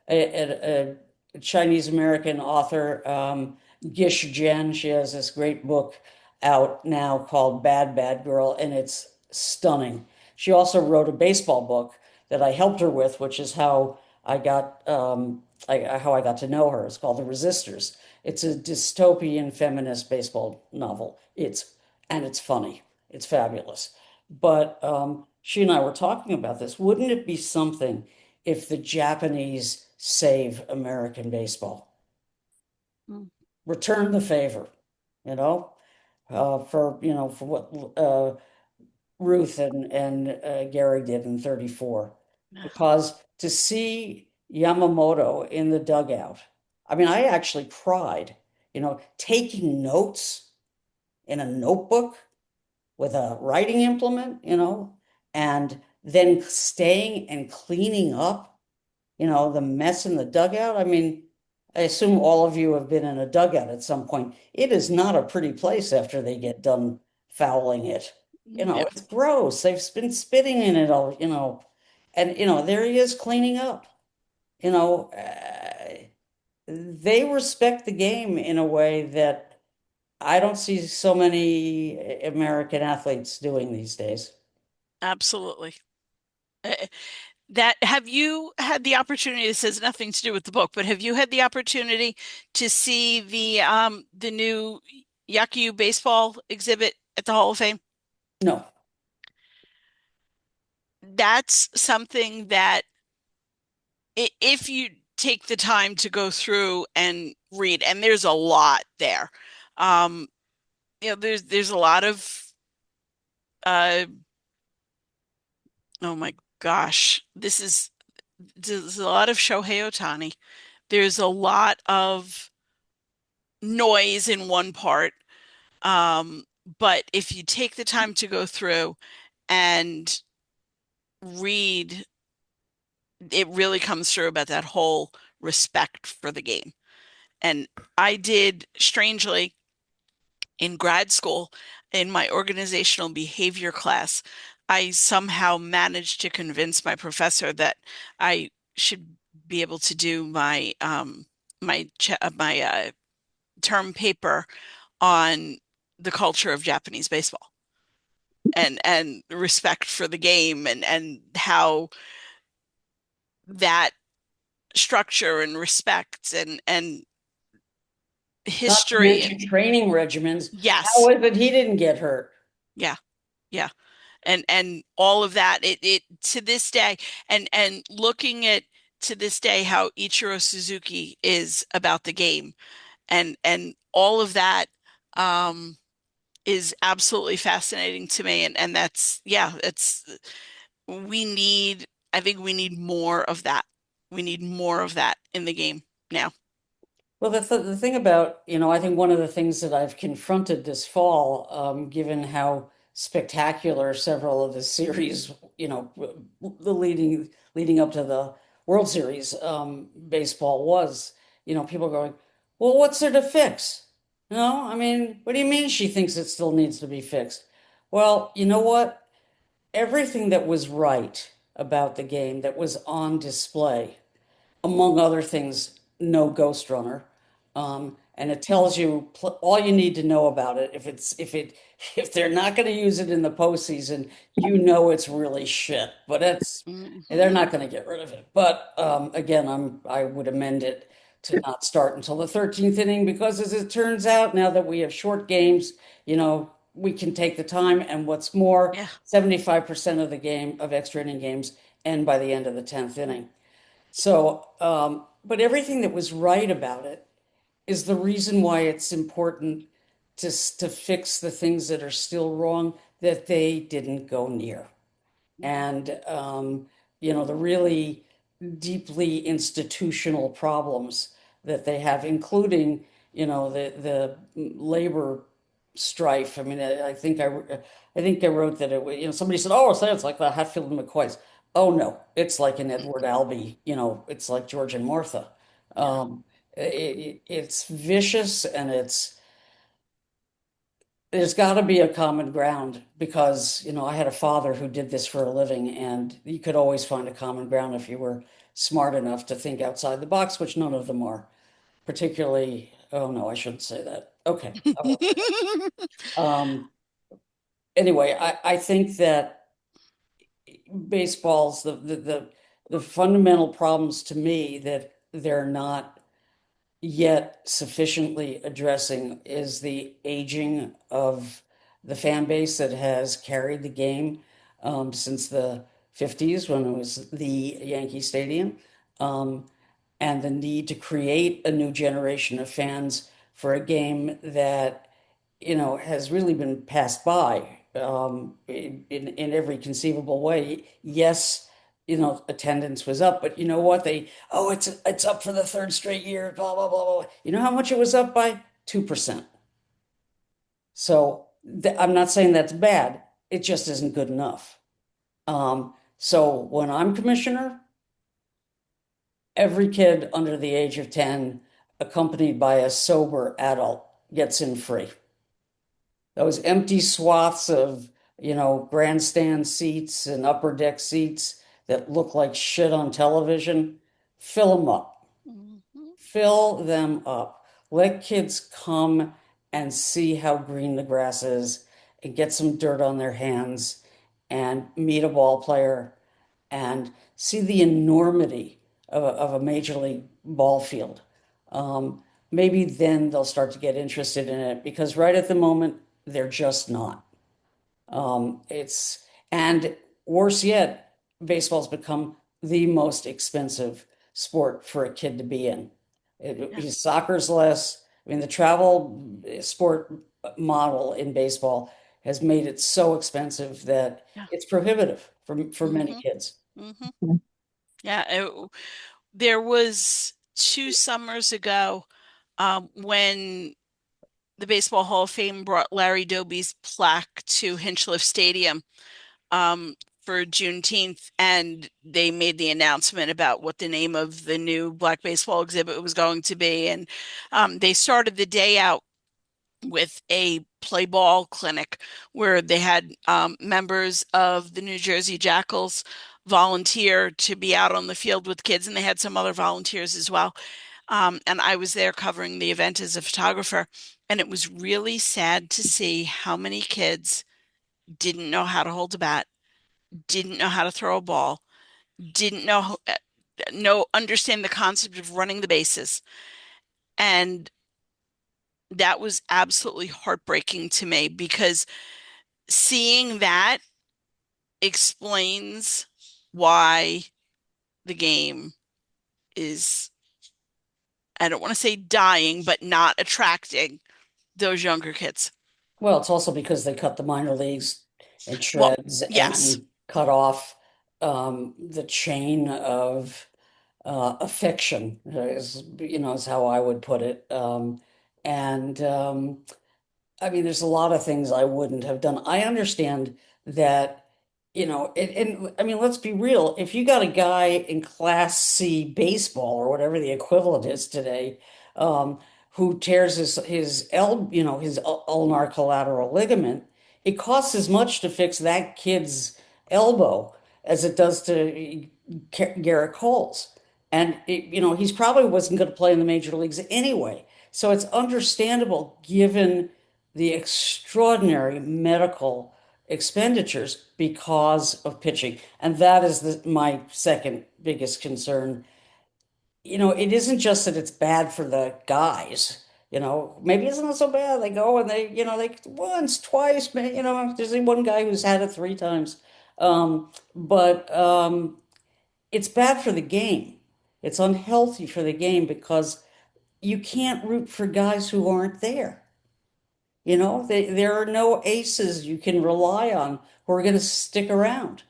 a Chinese American author, Gish Jen? She has this great book out now called Bad Bad Girl, and it's stunning. She also wrote a baseball book that I helped her with, which is how I got to know her. It's called The Resistors. It's a dystopian feminist baseball novel. It's funny. It's fabulous. But she and I were talking about this. Wouldn't it be something if the Japanese save American baseball? Return the favor, you know, for what Ruth and Gary did in 34. Because to see Yamamoto in the dugout, I mean, I actually cried, taking notes in a notebook with a writing implement, and then staying and cleaning up, the mess in the dugout. I mean, I assume all of you have been in a dugout at some point. It is not a pretty place after they get done fouling it. Yeah. It's gross. They've been spitting in it all, and there he is cleaning up. You know, they respect the game in a way that I don't see so many American athletes doing these days. Absolutely. That have you had the opportunity, this has nothing to do with the book, but have you had the opportunity to see the new Yaku baseball exhibit at the Hall of Fame? No. That's something that if you take the time to go through and read, and there's a lot there. Um, there's a lot of uh oh my gosh, there's a lot of Shohei Ohtani. There's a lot of noise in one part. Um, but if you take the time to go through and read, it really comes through about that whole respect for the game. And I did, strangely, in grad school, in my organizational behavior class, I somehow managed to convince my professor that I should be able to do my term paper on the culture of Japanese baseball and respect for the game and how that structure and respect and Not to history and mention training regimens. How yes, is it he didn't get hurt? yeah, yeah. And all of that it to this day and looking at to this day how Ichiro Suzuki is about the game and all of that um is absolutely fascinating to me and that's yeah it's we need I think we need more of that. We need more of that in the game now. Well, the thing about, I think one of the things that I've confronted this fall, given how spectacular several of the series, the leading up to the World Series, baseball was, people going, well, what's there to fix? I mean, what do you mean she thinks it still needs to be fixed? Well, you know what? Everything that was right about the game that was on display, among other things, no Ghost Runner. And it tells you all you need to know about it. If they're not going to use it in the postseason, it's really shit. But they're Hmm. not going to get rid of it. But again, I would amend it to not start until the 13th inning because, as it turns out, now that we have short games, we can take the time. And what's more, Yeah. 75% of the game of extra inning games end by the end of the 10th inning. So, but everything that was right about it is the reason why it's important to fix the things that are still wrong that they didn't go near. And, the really deeply institutional problems that they have, including, the labor strife. I mean, I think I wrote that somebody said, "Oh, so it's like the Hatfield and McCoys." Oh no, it's like an Edward Albee. It's like George and Martha. Yeah. Um, it's vicious and there's got to be a common ground because, I had a father who did this for a living, and you could always find a common ground if you were smart enough to think outside the box, which none of them are. Particularly, oh no, I shouldn't say that. Okay, I won't say that. Anyway, I think that baseball's the fundamental problems to me that they're not yet sufficiently addressing is the aging of the fan base that has carried the game since the 50s when it was the Yankee Stadium, um, and the need to create a new generation of fans for a game that has really been passed by in every conceivable way. Yes, attendance was up, but you know what? It's up for the third straight year, blah, blah, blah, blah. You know how much it was up by? 2%. So I'm not saying that's bad. It just isn't good enough. So when I'm commissioner, every kid under the age of 10, accompanied by a sober adult, gets in free. Those empty swaths of, grandstand seats and upper deck seats that look like shit on television, fill them up. Mhm. Fill them up. Let kids come and see how green the grass is and get some dirt on their hands and meet a ball player and see the enormity of a major league ball field. Um, Maybe then they'll start to get interested in it because right at the moment, they're just not. It's and worse yet, baseball's become the most expensive sport for a kid to be in. Yeah. Soccer's less. I mean, the travel sport model in baseball has made it so expensive that Yeah. it's prohibitive for many Hmm. kids. Hmm. Yeah. There was 2 summers ago when the Baseball Hall of Fame brought Larry Doby's plaque to Hinchliffe Stadium um, for Juneteenth, and they made the announcement about what the name of the new Black baseball exhibit was going to be. And they started the day out with a play ball clinic where they had members of the New Jersey Jackals volunteer to be out on the field with kids, and they had some other volunteers as well. And I was there covering the event as a photographer, and it was really sad to see how many kids didn't know how to hold a bat, didn't know how to throw a ball, didn't understand the concept of running the bases. And that was absolutely heartbreaking to me because seeing that explains why the game is, I don't want to say dying, but not attracting those younger kids. Well, it's also because they cut the minor leagues and Well, shreds yes. and cut off the chain of affection, is how I would put it. And I mean, there's a lot of things I wouldn't have done. I understand that, and I mean, let's be real. If you got a guy in Class C baseball or whatever the equivalent is today, who tears his ulnar collateral ligament, it costs as much to fix that kid's elbow as it does to Garrett Cole's. And he's probably wasn't going to play in the major leagues anyway. So it's understandable given the extraordinary medical expenditures because of pitching. And that is my second biggest concern. It isn't just that it's bad for the guys. Maybe it's not so bad. They go and they once, twice, there's one guy who's had it 3 times. But it's bad for the game. It's unhealthy for the game because you can't root for guys who aren't there. There are no aces you can rely on who are going to stick around.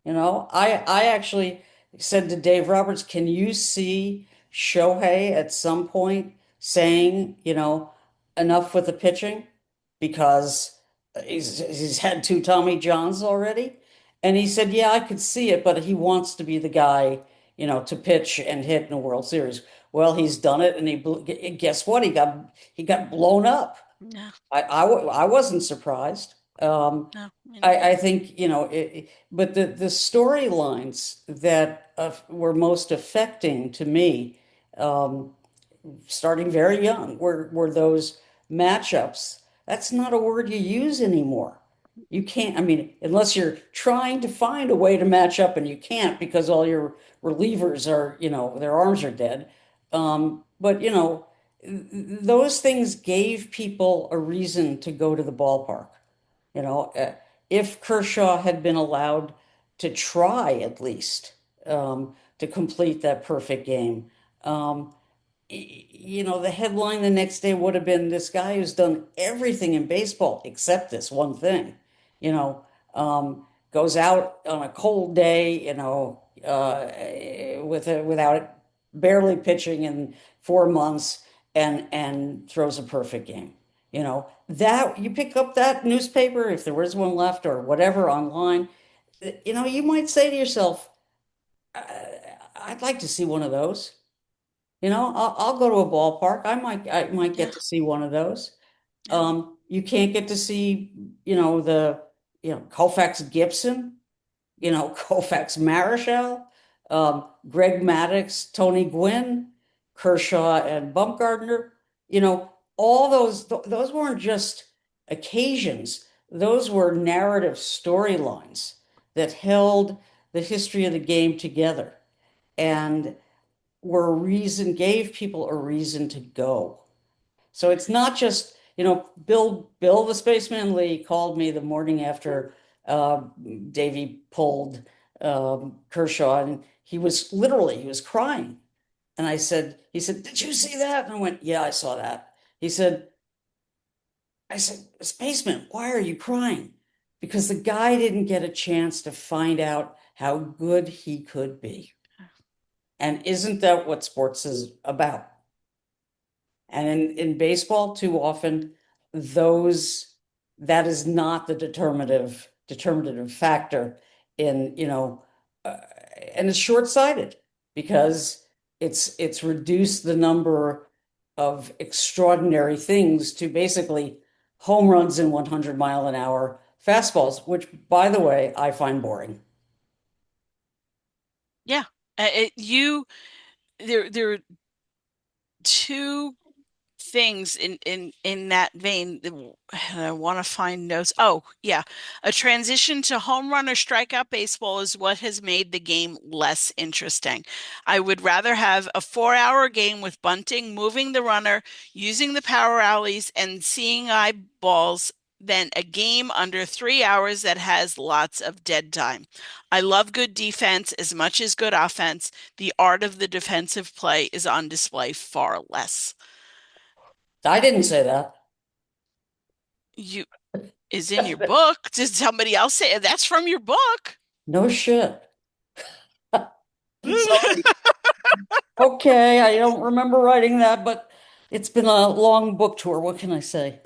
I actually said to Dave Roberts, can you see Shohei at some point saying, enough with the pitching because he's had 2 Tommy Johns already? And he said, yeah, I could see it, but he wants to be the guy, to pitch and hit in a World Series. Well, he's done it, and guess what? He got blown up. No, I wasn't surprised. no, me neither. I think, but the storylines that were most affecting to me, um, starting very young, were those matchups. That's not a word you use anymore. You can't, I mean, unless you're trying to find a way to match up and you can't because all your relievers are, their arms are dead. But, those things gave people a reason to go to the ballpark. You know, uh, if Kershaw had been allowed to try at least to complete that perfect game, um, the headline the next day would have been this guy who's done everything in baseball except this one thing, you know, goes out on a cold day, without it, barely pitching in 4 months and throws a perfect game. That you pick up that newspaper, if there was one left or whatever online, you might say to yourself, I'd like to see one of those. I'll go to a ballpark. I might Yeah, get to see one of those. yeah, You can't get to see, Koufax Gibson, Koufax Marichal, Greg Maddux, Tony Gwynn, Kershaw and Bumgarner. All those weren't just occasions. Those were narrative storylines that held the history of the game together and gave people a reason to go. So it's not just, Bill the Spaceman Lee called me the morning after uh, Davy pulled Kershaw, and he was crying. And he said, "Did you see that?" And I went, "Yeah, I saw that." He said, I said, "Spaceman, why are you crying?" Because the guy didn't get a chance to find out how good he could be. And isn't that what sports is about? And in baseball, too often, those that is not the determinative factor in, uh, and it's short-sighted because it's reduced the number of extraordinary things to basically home runs and 100-mile-an-hour fastballs, which, by the way, I find boring. Yeah. There are two things in that vein that I want to find notes. Oh, yeah. A transition to home run or strikeout baseball is what has made the game less interesting. I would rather have a 4 hour game with bunting, moving the runner, using the power alleys, and seeing eyeballs than a game under 3 hours that has lots of dead time. I love good defense as much as good offense. The art of the defensive play is on display far less. I didn't say that. You is in your book. Did somebody else say it? That's from your book? No shit. Sorry. Okay, I don't remember writing that, but it's been a long book tour. What can I say?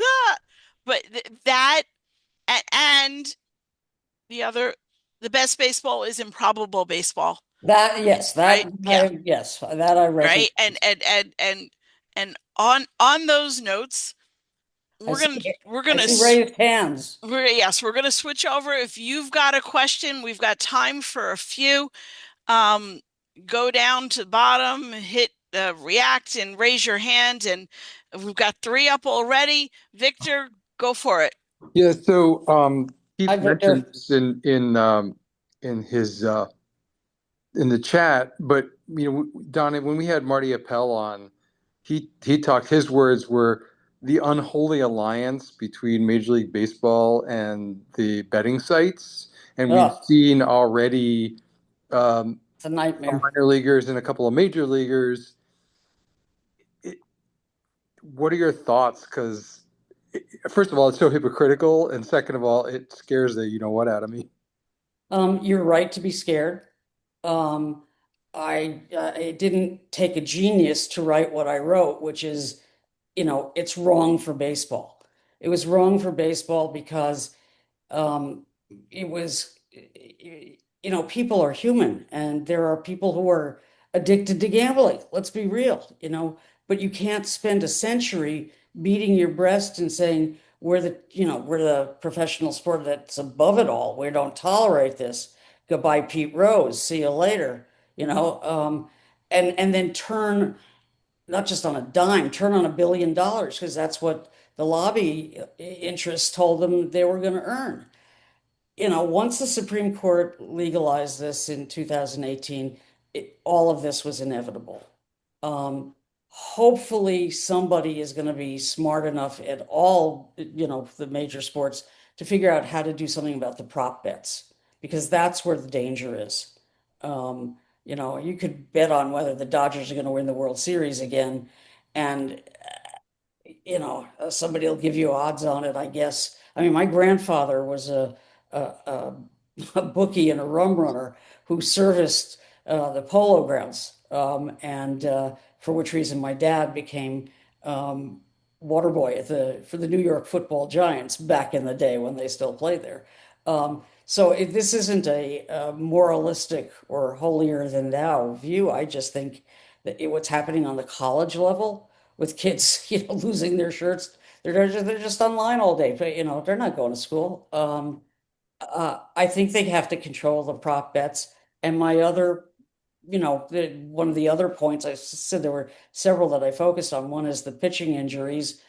But that and the other, the best baseball is improbable baseball, That, yes, right? Yeah, that I right. recognize. And on those notes, I we're see, gonna we're I gonna see raised hands. we're gonna switch over. If you've got a question, we've got time for a few. um, Go down to the bottom, hit react and raise your hand. And we've got three up already. Victor, go for it. Yeah, so Hi, Keith mentioned Victor. this in his in the chat, but Donna, when we had Marty Appel on, he talked. His words were the unholy alliance between Major League Baseball and the betting sites, and we've Oh, seen already it's a some nightmare. minor leaguers and a couple of major leaguers. It, what are your thoughts? Because first of all, it's so hypocritical, and second of all, it scares the you know what out of me. You're right to be scared. Um, it didn't take a genius to write what I wrote, which is, it's wrong for baseball. It was wrong for baseball because um, it was, people are human and there are people who are addicted to gambling. Let's be real, but you can't spend a century beating your breast and saying, we're the professional sport that's above it all. We don't tolerate this. Goodbye, Pete Rose. See you later. And then turn not just on a dime, turn on $1 billion because that's what the lobby interests told them they were going to earn. Once the Supreme Court legalized this in 2018, all of this was inevitable. Hopefully, somebody is going to be smart enough at all, the major sports to figure out how to do something about the prop bets because that's where the danger is. You could bet on whether the Dodgers are going to win the World Series again, and somebody will give you odds on it, I guess. I mean, my grandfather was a, a bookie and a rum runner who serviced the polo grounds, and for which reason my dad became water boy for the New York Football Giants back in the day when they still played there. This isn't a moralistic or holier than thou view. I just think that what's happening on the college level with kids, losing their shirts. They're just online all day, but they're not going to school. I think they have to control the prop bets. And my other, one of the other points I said there were several that I focused on. One is the pitching injuries,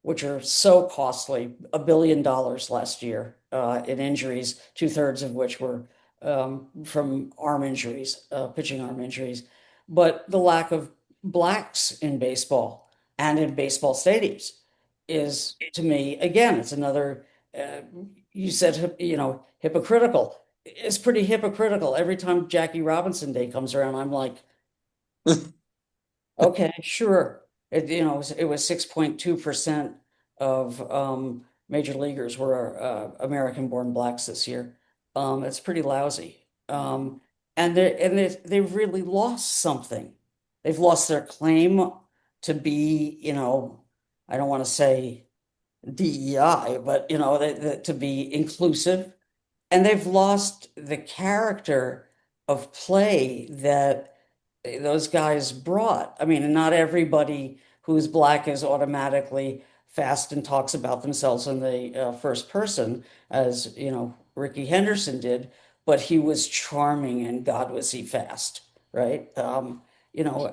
which are so costly, $1 billion last year in injuries, two-thirds of which were from arm injuries, pitching arm injuries, but the lack of blacks in baseball and in baseball stadiums is, to me, again, it's another, uh, you said, hypocritical. It's pretty hypocritical. Every time Jackie Robinson Day comes around, I'm like, okay, sure. It was 6.2% of major leaguers were American-born blacks this year. It's pretty lousy. They've really lost something. They've lost their claim to be, I don't want to say DEI, but to be inclusive. And they've lost the character of play that those guys brought. I mean, not everybody who's black is automatically fast and talks about themselves in the first person, as Ricky Henderson did, but he was charming and God was he fast, right? You know,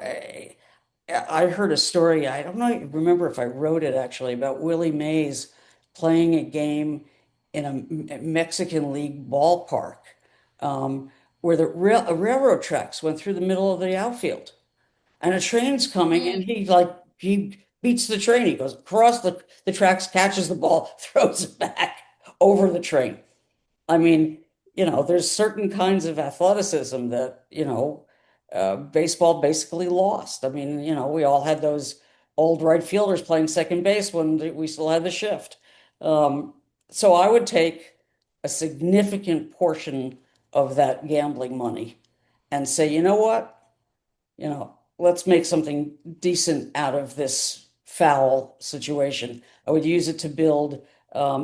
I heard a story, I don't know, remember if I wrote it actually, about Willie Mays playing a game in a Mexican League ballpark, where railroad tracks went through the middle of the outfield. And a train's coming and he beats the train. He goes across the tracks, catches the ball, throws it back over the train. I mean, there's certain kinds of athleticism that, baseball basically lost. I mean, we all had those old right fielders playing second base when we still had the shift. Um, so I would take a significant portion of that gambling money and say, you know what? Let's make something decent out of this foul situation. I would use it to build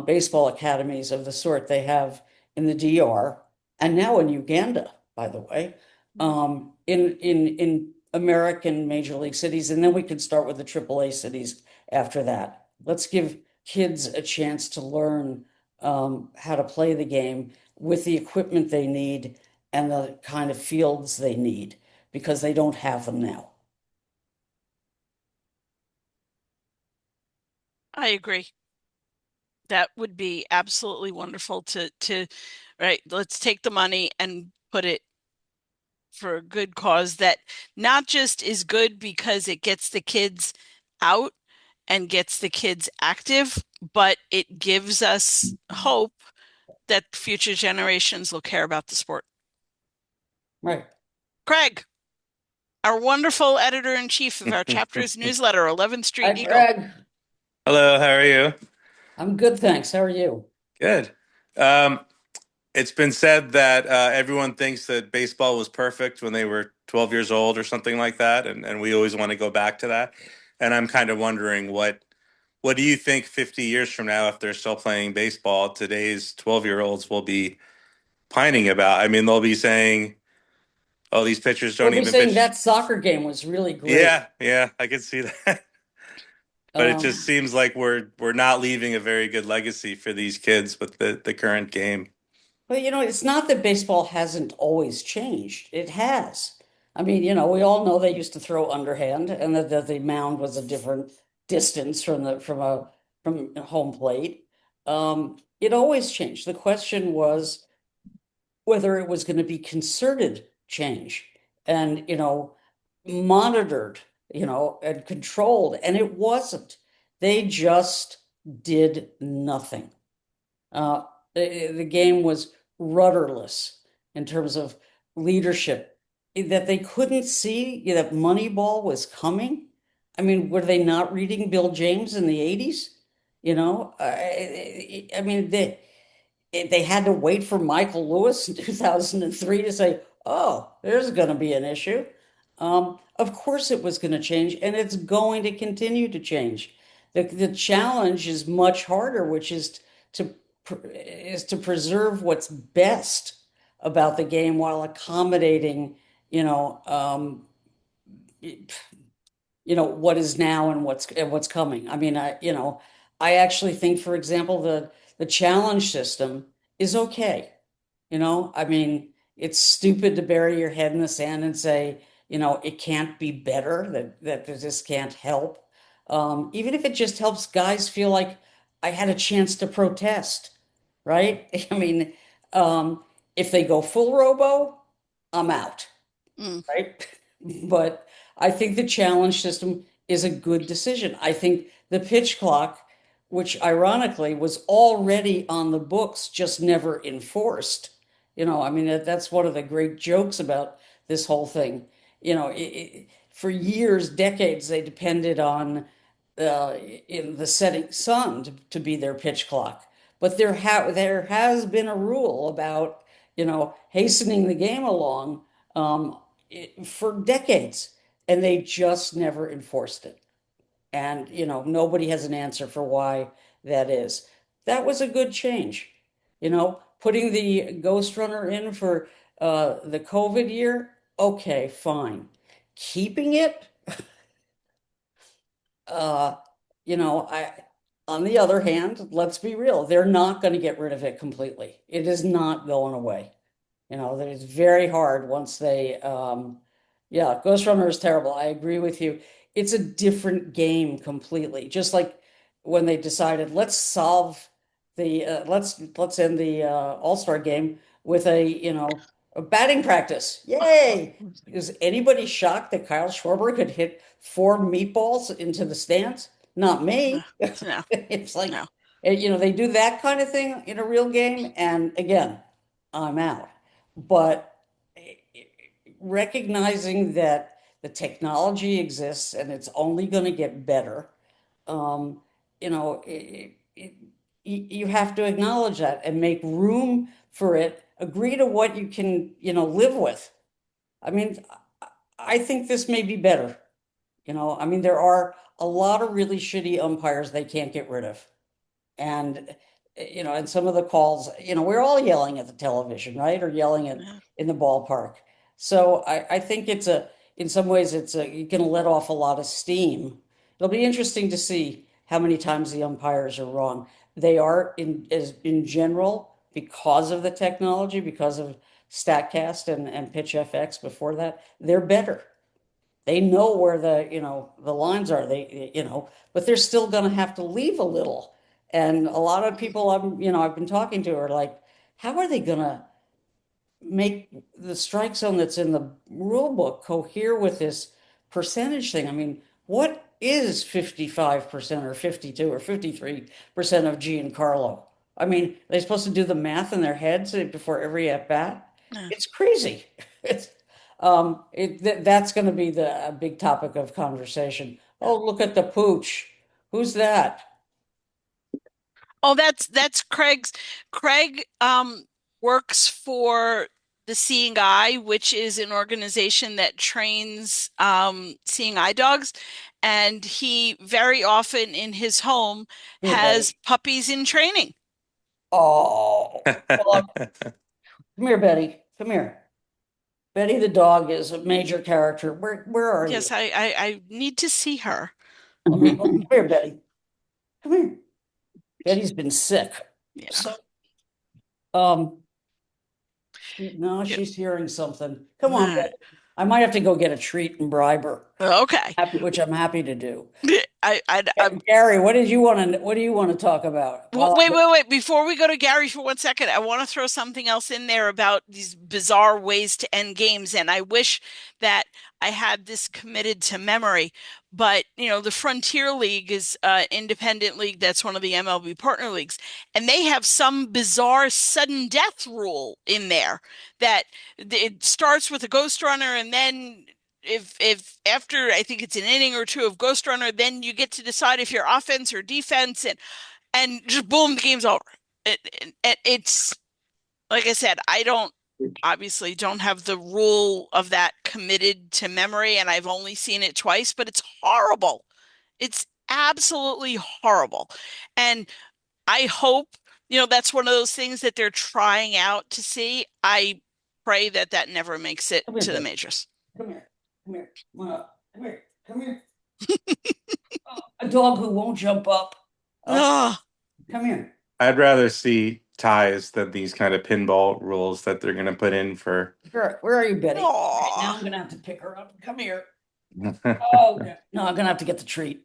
baseball academies of the sort they have in the DR and now in Uganda, by the way, in American major league cities, and then we could start with the AAA cities after that. Let's give kids a chance to learn how to play the game with the equipment they need and the kind of fields they need because they don't have them now. I agree. That would be absolutely wonderful to right, let's take the money and put it for a good cause that not just is good because it gets the kids out and gets the kids active, but it gives us hope that future generations will care about the sport. Right. Craig, our wonderful editor-in-chief of our chapter's newsletter, 11th Hi, Street Eagle. Greg. Hello, how are you? I'm good, thanks. How are you? Good. Um, it's been said that everyone thinks that baseball was perfect when they were 12 years old or something like that, and we always want to go back to that. And I'm kind of wondering what do you think 50 years from now, if they're still playing baseball, today's 12-year-olds will be pining about? I mean, they'll be saying, "Oh, these pitchers They'll don't be even saying pitch." that soccer game was really great. Yeah, yeah, I can see that. But it just Um, seems like we're not leaving a very good legacy for these kids with the current game. but it's not that baseball hasn't always changed. It has. I mean, we all know they used to throw underhand and that the mound was a different distance from home plate. It always changed. The question was whether it was going to be concerted change and, monitored, and controlled. And it wasn't. They just did nothing. Uh, the game was rudderless in terms of leadership, that they couldn't see that Moneyball was coming. I mean, were they not reading Bill James in the 80s? I mean, they had to wait for Michael Lewis in 2003 to say, oh, there's going to be an issue. Of course, it was going to change, and it's going to continue to change. The challenge is much harder, which to to preserve what's best about the game while accommodating, you know, um, what is now and what's coming. I mean, I actually think, for example, the challenge system is okay. I mean, it's stupid to bury your head in the sand and say, it can't be better, that this can't help. Even if it just helps guys feel like I had a chance to protest, right? I mean, um, If they go full robo, I'm out, Mm. right? But I think the challenge system is a good decision. I think the pitch clock, which ironically was already on the books, just never enforced. I mean, that's one of the great jokes about this whole thing. For years, decades, they depended on in the setting sun to be their pitch clock. But there has been a rule about, hastening the game along for decades, and they just never enforced it. And, nobody has an answer for why that is. That was a good change. Putting the Ghost Runner in for the COVID year, okay, fine. Keeping it, uh, on the other hand, let's be real, they're not going to get rid of it completely. It is not going away. That it's very hard once yeah, Ghost Runner is terrible. I agree with you. It's a different game completely. Just like when they decided, let's end the All-Star game with a batting practice. Yay! Is anybody shocked that Kyle Schwarber could hit four meatballs into the stands? Not No, me. no, It's like, no. they do that kind of thing in a real game, and again, I'm out. But recognizing that the technology exists and it's only going to get better, um, you have to acknowledge that and make room for it. Agree to what you can, live with. I mean, I think this may be better. I mean, there are a lot of really shitty umpires they can't get rid of. And, and some of the calls, we're all yelling at the television, right? Or yelling at No. in the ballpark. So I think in some ways, you can let off a lot of steam. It'll be interesting to see how many times the umpires are wrong. They are in general, because of the technology, because of StatCast and Pitch FX before that, they're better. They know where the lines are. But they're still going to have to leave a little. And a lot of people I've been talking to are like, how are they going to make the strike zone that's in the rule book cohere with this percentage thing? I mean, what is 55% or 52 or 53% of Giancarlo? I mean, are they supposed to do the math in their heads before every at bat? No. It's crazy. It's that's going to be the big topic of conversation. Oh, look at the pooch. Who's that? Oh, that's Craig's. Craig works for the Seeing Eye, which is an organization that trains seeing eye dogs, and he very often in his home Here, Betty. has puppies in training. Oh, well, come here, Betty. Come here. Betty the dog is a major character. Where are you? Yes, I need to see her. Come here, Betty. Come here. Betty's been sick. Yeah. So, no, Yeah. she's hearing something. Come All on, right. Betty. I might have to go get a treat and bribe her, Okay. which I'm happy to do. I Gary, what do you want to talk about? Well, Well, wait. Before we go to Gary for 1 second, I want to throw something else in there about these bizarre ways to end games. And I wish that I had this committed to memory. But, the Frontier League is an independent league that's one of the MLB partner leagues. And they have some bizarre sudden death rule in there that it starts with a ghost runner and then if after I think it's an inning or two of ghost runner, then you get to decide if you're offense or defense. And just boom, the game's over. It's like I said, I don't obviously don't have the rule of that committed to memory, and I've only seen it twice, but it's horrible. It's absolutely horrible. And I hope, that's one of those things that they're trying out to see. I pray that that never makes it come here, to the Betty. majors. Come here. Come here. Come here. Come here. A dog who won't jump up. Okay, Oh, come here. I'd rather see ties than these kind of pinball rules that they're going to put in for. Where are you, Betty? All right, now oh. I'm gonna have to pick her up. Come here. Oh, no, I'm gonna have to get the treat.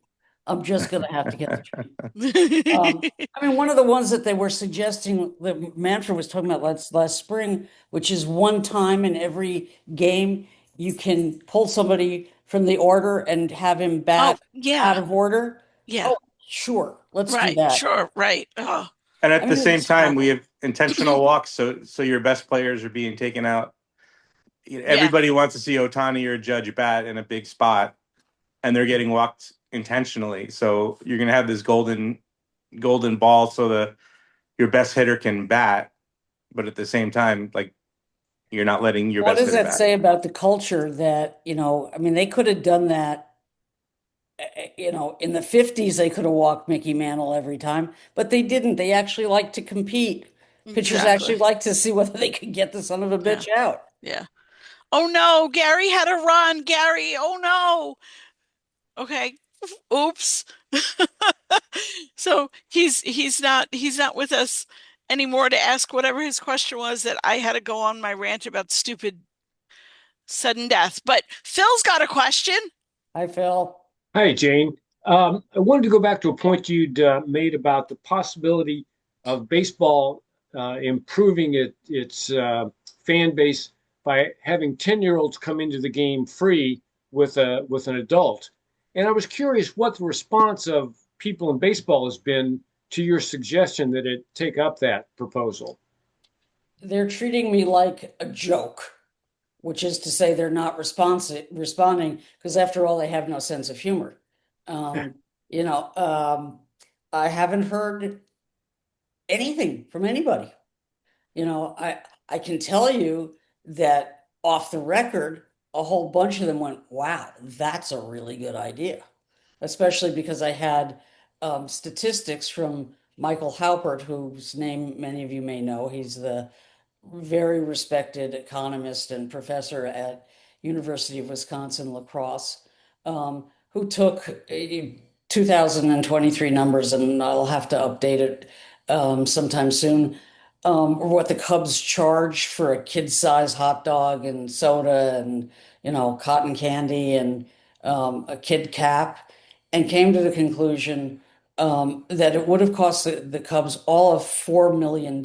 I'm just going to have to get the train. I mean, one of the ones that they were suggesting, that Manfred was talking about last spring, which is one time in every game you can pull somebody from the order and have him Oh, bat out yeah. of order. Yeah. Oh, sure, let's do Right. that. Sure. Right. Oh, And I at the mean, same it's time, we have intentional walks, so your best players are being taken out. yeah. Everybody wants to see Otani or Judge bat in a big spot, and they're getting walked intentionally. So you're going to have this golden ball, so your best hitter can bat, but at the same time, like, you're not letting your what best does hitter that bat. say about the culture that, I mean, they could have done that, in the 50s, they could have walked Mickey Mantle every time, but they didn't. They actually like to compete. Pitchers Exactly. actually like to see whether they could get the son of a Yeah. bitch out. Yeah. Oh no, Gary had a run. Gary, oh no. Okay. Oops. So he's not with us anymore to ask whatever his question was that I had to go on my rant about stupid sudden death. But Phil's got a question. I feel. Hi, Jane. I wanted to go back to a point you'd made about the possibility of baseball improving its fan base by having 10-year-olds come into the game free with an adult. And I was curious what the response of people in baseball has been to your suggestion that it take up that proposal. They're treating me like a joke, which is to say they're not responding because after all, they have no sense of humor. Um, you know, um, I haven't heard anything from anybody. I can tell you that off the record, a whole bunch of them went, "Wow, that's a really good idea." Especially because I had statistics from Michael Halpert, whose name many of you may know. He's the very respected economist and professor at University of Wisconsin La Crosse, who took 2023 numbers, and I'll have to update it sometime soon, or what the Cubs charge for a kid-size hot dog and soda and cotton candy and a kid cap, and came to the conclusion that it would have cost the Cubs all of $4 million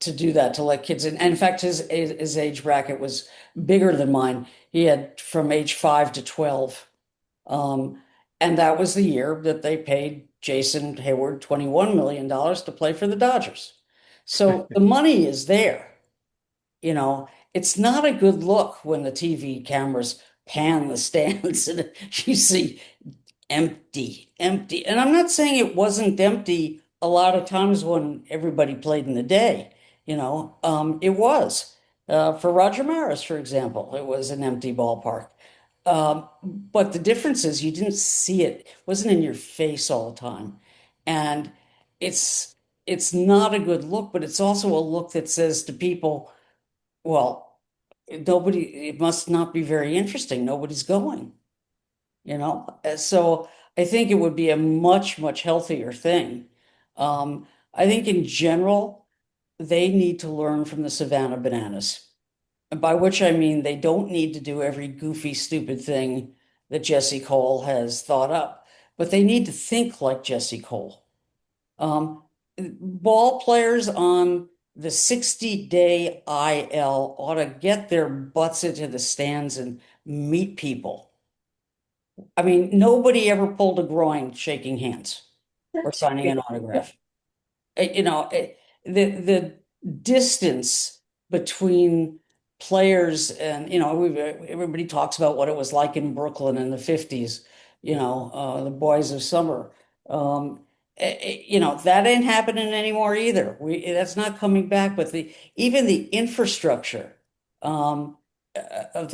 to do that, to let kids in. And in fact, his age bracket was bigger than mine. He had from age 5 to 12. Um, and that was the year that they paid Jason Hayward $21 million to play for the Dodgers. So the money is there. It's not a good look when the TV cameras pan the stands and you see empty, empty. And I'm not saying it wasn't empty a lot of times when everybody played in the day. It was. For Roger Maris, for example, it was an empty ballpark. But the difference is you didn't see it, it wasn't in your face all the time. And it's it's not a good look, but it's also a look that says to people, well, it must not be very interesting. Nobody's going. So I think it would be a much, much healthier thing. I think in general, they need to learn from the Savannah Bananas, by which I mean they don't need to do every goofy, stupid thing that Jesse Cole has thought up, but they need to think like Jesse Cole. Um, Ball players on the 60-day IL ought to get their butts into the stands and meet people. I mean, nobody ever pulled a groin shaking hands or signing an autograph. The distance between players and, everybody talks about what it was like in Brooklyn in the 50s, the boys of summer. That ain't happening anymore either. That's not coming back, but even the infrastructure um, of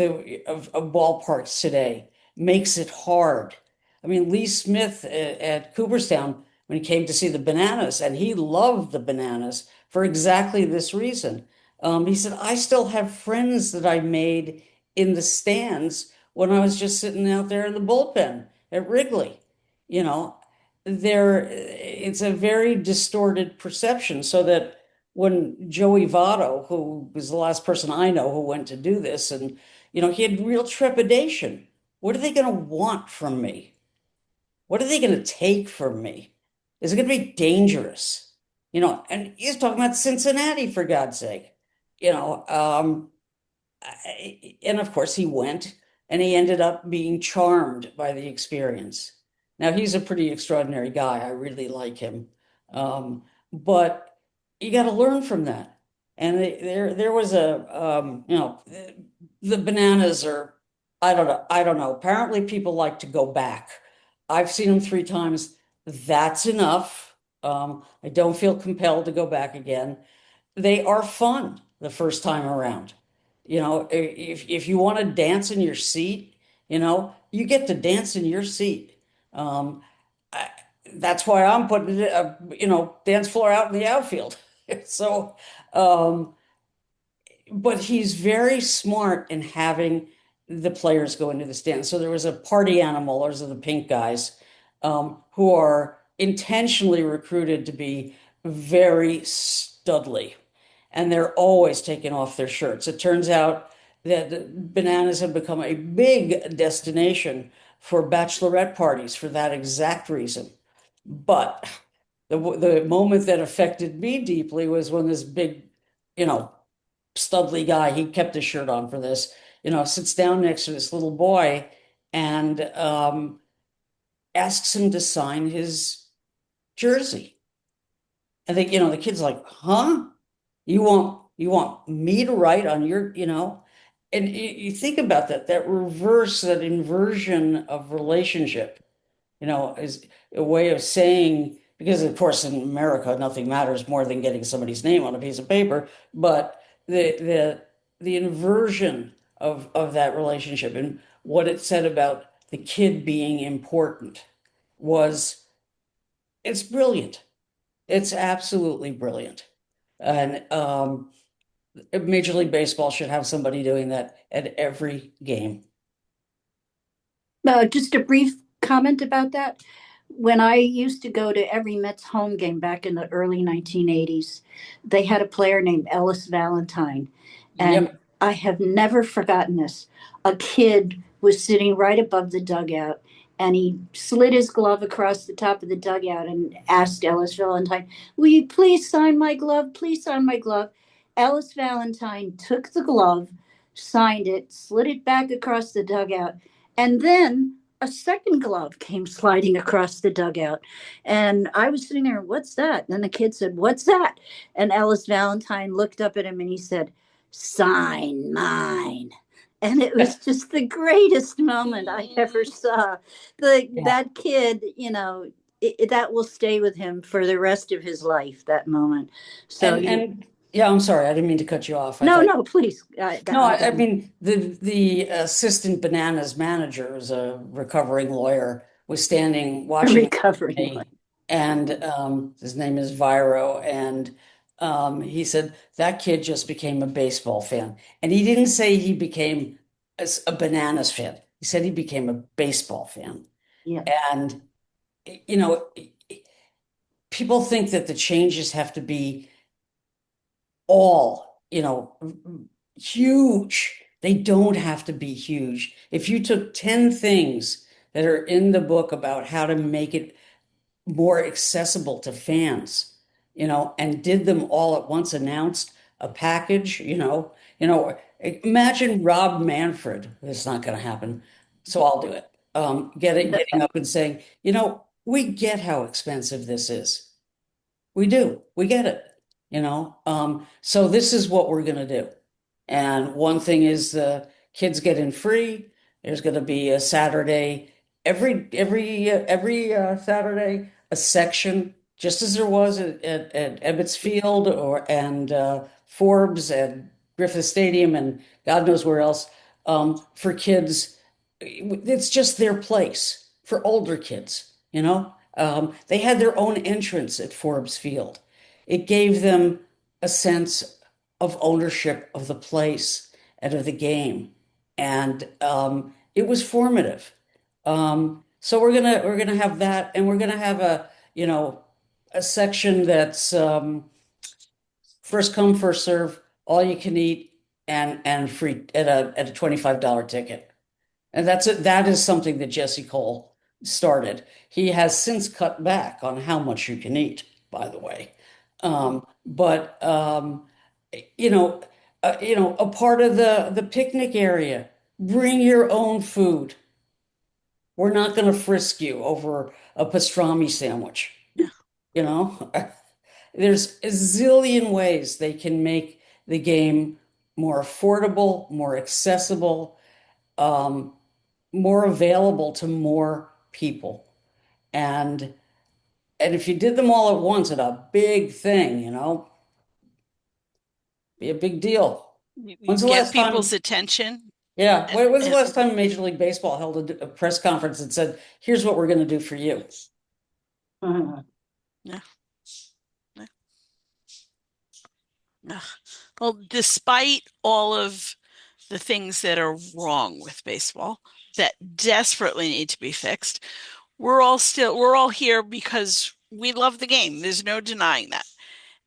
ballparks today makes it hard. I mean, Lee Smith at Cooperstown, when he came to see the Bananas, and he loved the Bananas for exactly this reason. He said, I still have friends that I made in the stands when I was just sitting out there in the bullpen at Wrigley. You know, it's a very distorted perception, so that when Joey Votto, who was the last person I know who went to do this, and he had real trepidation. What are they going to want from me? What are they going to take from me? Is it going to be dangerous? And he's talking about Cincinnati, for God's sake. You know, and of course he went and he ended up being charmed by the experience. Now he's a pretty extraordinary guy. I really like him. But you got to learn from that. And there was the bananas are, I don't know. Apparently people like to go back. I've seen them 3 times. That's enough. I don't feel compelled to go back again. They are fun the first time around. If you want to dance in your seat, you get to dance in your seat. Um, I, that's why I'm putting dance floor out in the outfield. So, um, but he's very smart in having the players go into the stand. So there was a party animal, those are the pink guys, who are intentionally recruited to be very studly, and they're always taking off their shirts. It turns out that bananas have become a big destination for bachelorette parties for that exact reason. But the moment that affected me deeply was when this big, you know, studly guy, he kept his shirt on for this, sits down next to this little boy and asks him to sign his jersey. And the kid's like, huh? You want me to write on your. And you think about that inversion of relationship, is a way of saying, because of course in America nothing matters more than getting somebody's name on a piece of paper, but the inversion of that relationship and what it said about the kid being important was it's brilliant. It's absolutely brilliant. And Major League Baseball should have somebody doing that at every game. Just a brief comment about that. When I used to go to every Mets home game back in the early 1980s, they had a player named Ellis Valentine. And Yep. I have never forgotten this. A kid was sitting right above the dugout and he slid his glove across the top of the dugout and asked Ellis Valentine, "Will you please sign my glove? Please sign my glove." Ellis Valentine took the glove, signed it, slid it back across the dugout, and then a second glove came sliding across the dugout. And I was sitting there, "What's that?" And the kid said, "What's that?" And Ellis Valentine looked up at him and he said, "Sign mine." And it was just the greatest moment I ever saw. Yeah. That kid, that will stay with him for the rest of his life, that moment. So, And yeah, I'm sorry, I didn't mean to cut you off. I no, thought no, please. no, I'm I done. mean the assistant bananas manager is a recovering lawyer, was standing watching Recovering. me, and his name is Viro, and he said that kid just became a baseball fan, and he didn't say he became a bananas fan. He said he became a baseball fan, Yeah. and you know, people think that the changes have to be all, huge. They don't have to be huge. If you took 10 things that are in the book about how to make it more accessible to fans, and did them all at once, announced a package, imagine Rob Manfred. It's not going to happen, so I'll do it. Getting up and saying, we get how expensive this is. We do. We get it, So this is what we're going to do. And one thing is the kids get in free. There's going to be a Saturday, every Saturday, a section, just as there was at Ebbets Field and Forbes and Griffith Stadium and God knows where else, for kids. It's just their place for older kids. They had their own entrance at Forbes Field. It gave them a sense of ownership of the place and of the game, and it was formative. So we're gonna have that, and we're gonna have a section that's first come first serve, all you can eat, and free at a $25 ticket, and that is something that Jesse Cole started. He has since cut back on how much you can eat, by the way. But you know, a part of the picnic area, bring your own food. We're not going to frisk you over a pastrami sandwich. Yeah. You know, there's a zillion ways they can make the game more affordable, more accessible, um, more available to more people. And and if you did them all at once at a big thing, be a big deal. You When's the get last people's time? attention Yeah, and when's the last time Major League Baseball held a press conference and said, "Here's what we're going to do for you"? yeah. Yeah. Ugh. Well, despite all of the things that are wrong with baseball that desperately need to be fixed, we're all here because we love the game. There's no denying that.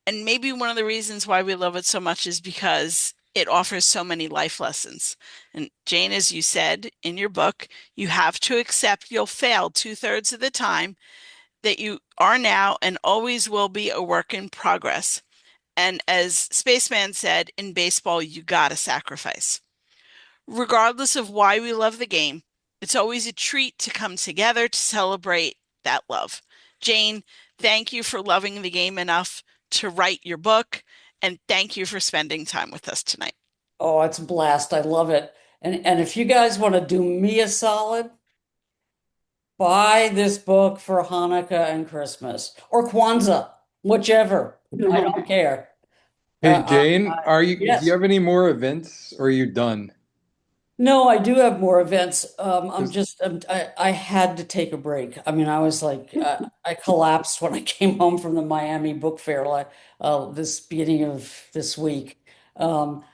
And maybe one of the reasons why we love it so much is because it offers so many life lessons. And Jane, as you said in your book, you have to accept you'll fail two-thirds of the time, that you are now and always will be a work in progress. And as Spaceman said, in baseball, you gotta sacrifice. Regardless of why we love the game, it's always a treat to come together to celebrate that love. Jane, thank you for loving the game enough to write your book, and thank you for spending time with us tonight. Oh, it's a blast. I love it. And if you guys want to do me a solid, buy this book for Hanukkah and Christmas or Kwanzaa, whichever. I don't care. Hey, Jane, do you Yes. have any more events or are you done? No, I do have more events. Because I had to take a break. I mean, I was like, I collapsed when I came home from the Miami Book Fair, like, this beginning of this week. Um,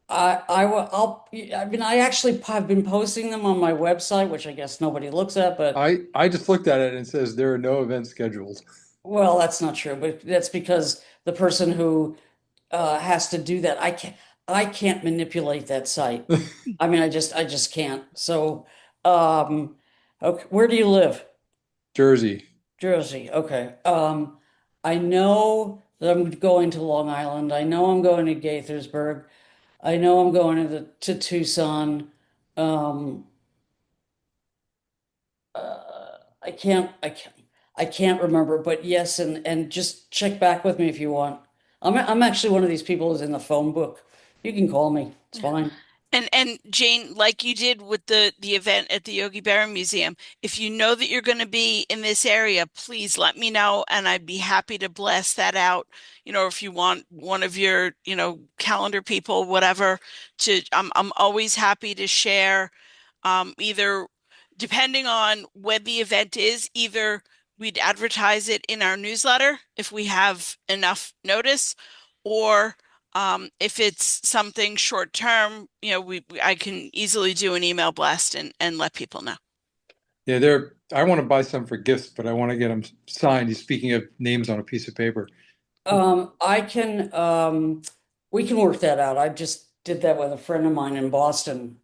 I mean, I actually have been posting them on my website, which I guess nobody looks at, but I just looked at it and it says there are no events scheduled. well, that's not true. But that's because the person who has to do that, I can't manipulate that site. I mean, I just can't. So, um, okay, where do you live? Jersey. Jersey. Okay. I know that I'm going to Long Island. I know I'm going to Gaithersburg. I know I'm going to Tucson. Um, I can't remember, but yes, and just check back with me if you want. I'm actually one of these people who's in the phone book. You can call me. It's fine. And Jane, like you did with the event at the Yogi Berra Museum, if you know that you're going to be in this area, please let me know, and I'd be happy to blast that out. If you want one of your, calendar people, whatever, I'm always happy to share. Either depending on when the event is, either we'd advertise it in our newsletter if we have enough notice, or if it's something short term, I can easily do an email blast and let people know. Yeah, I want to buy some for gifts, but I want to get them signed. Speaking of names on a piece of paper. I can we can work that out. I just did that with a friend of mine in Boston.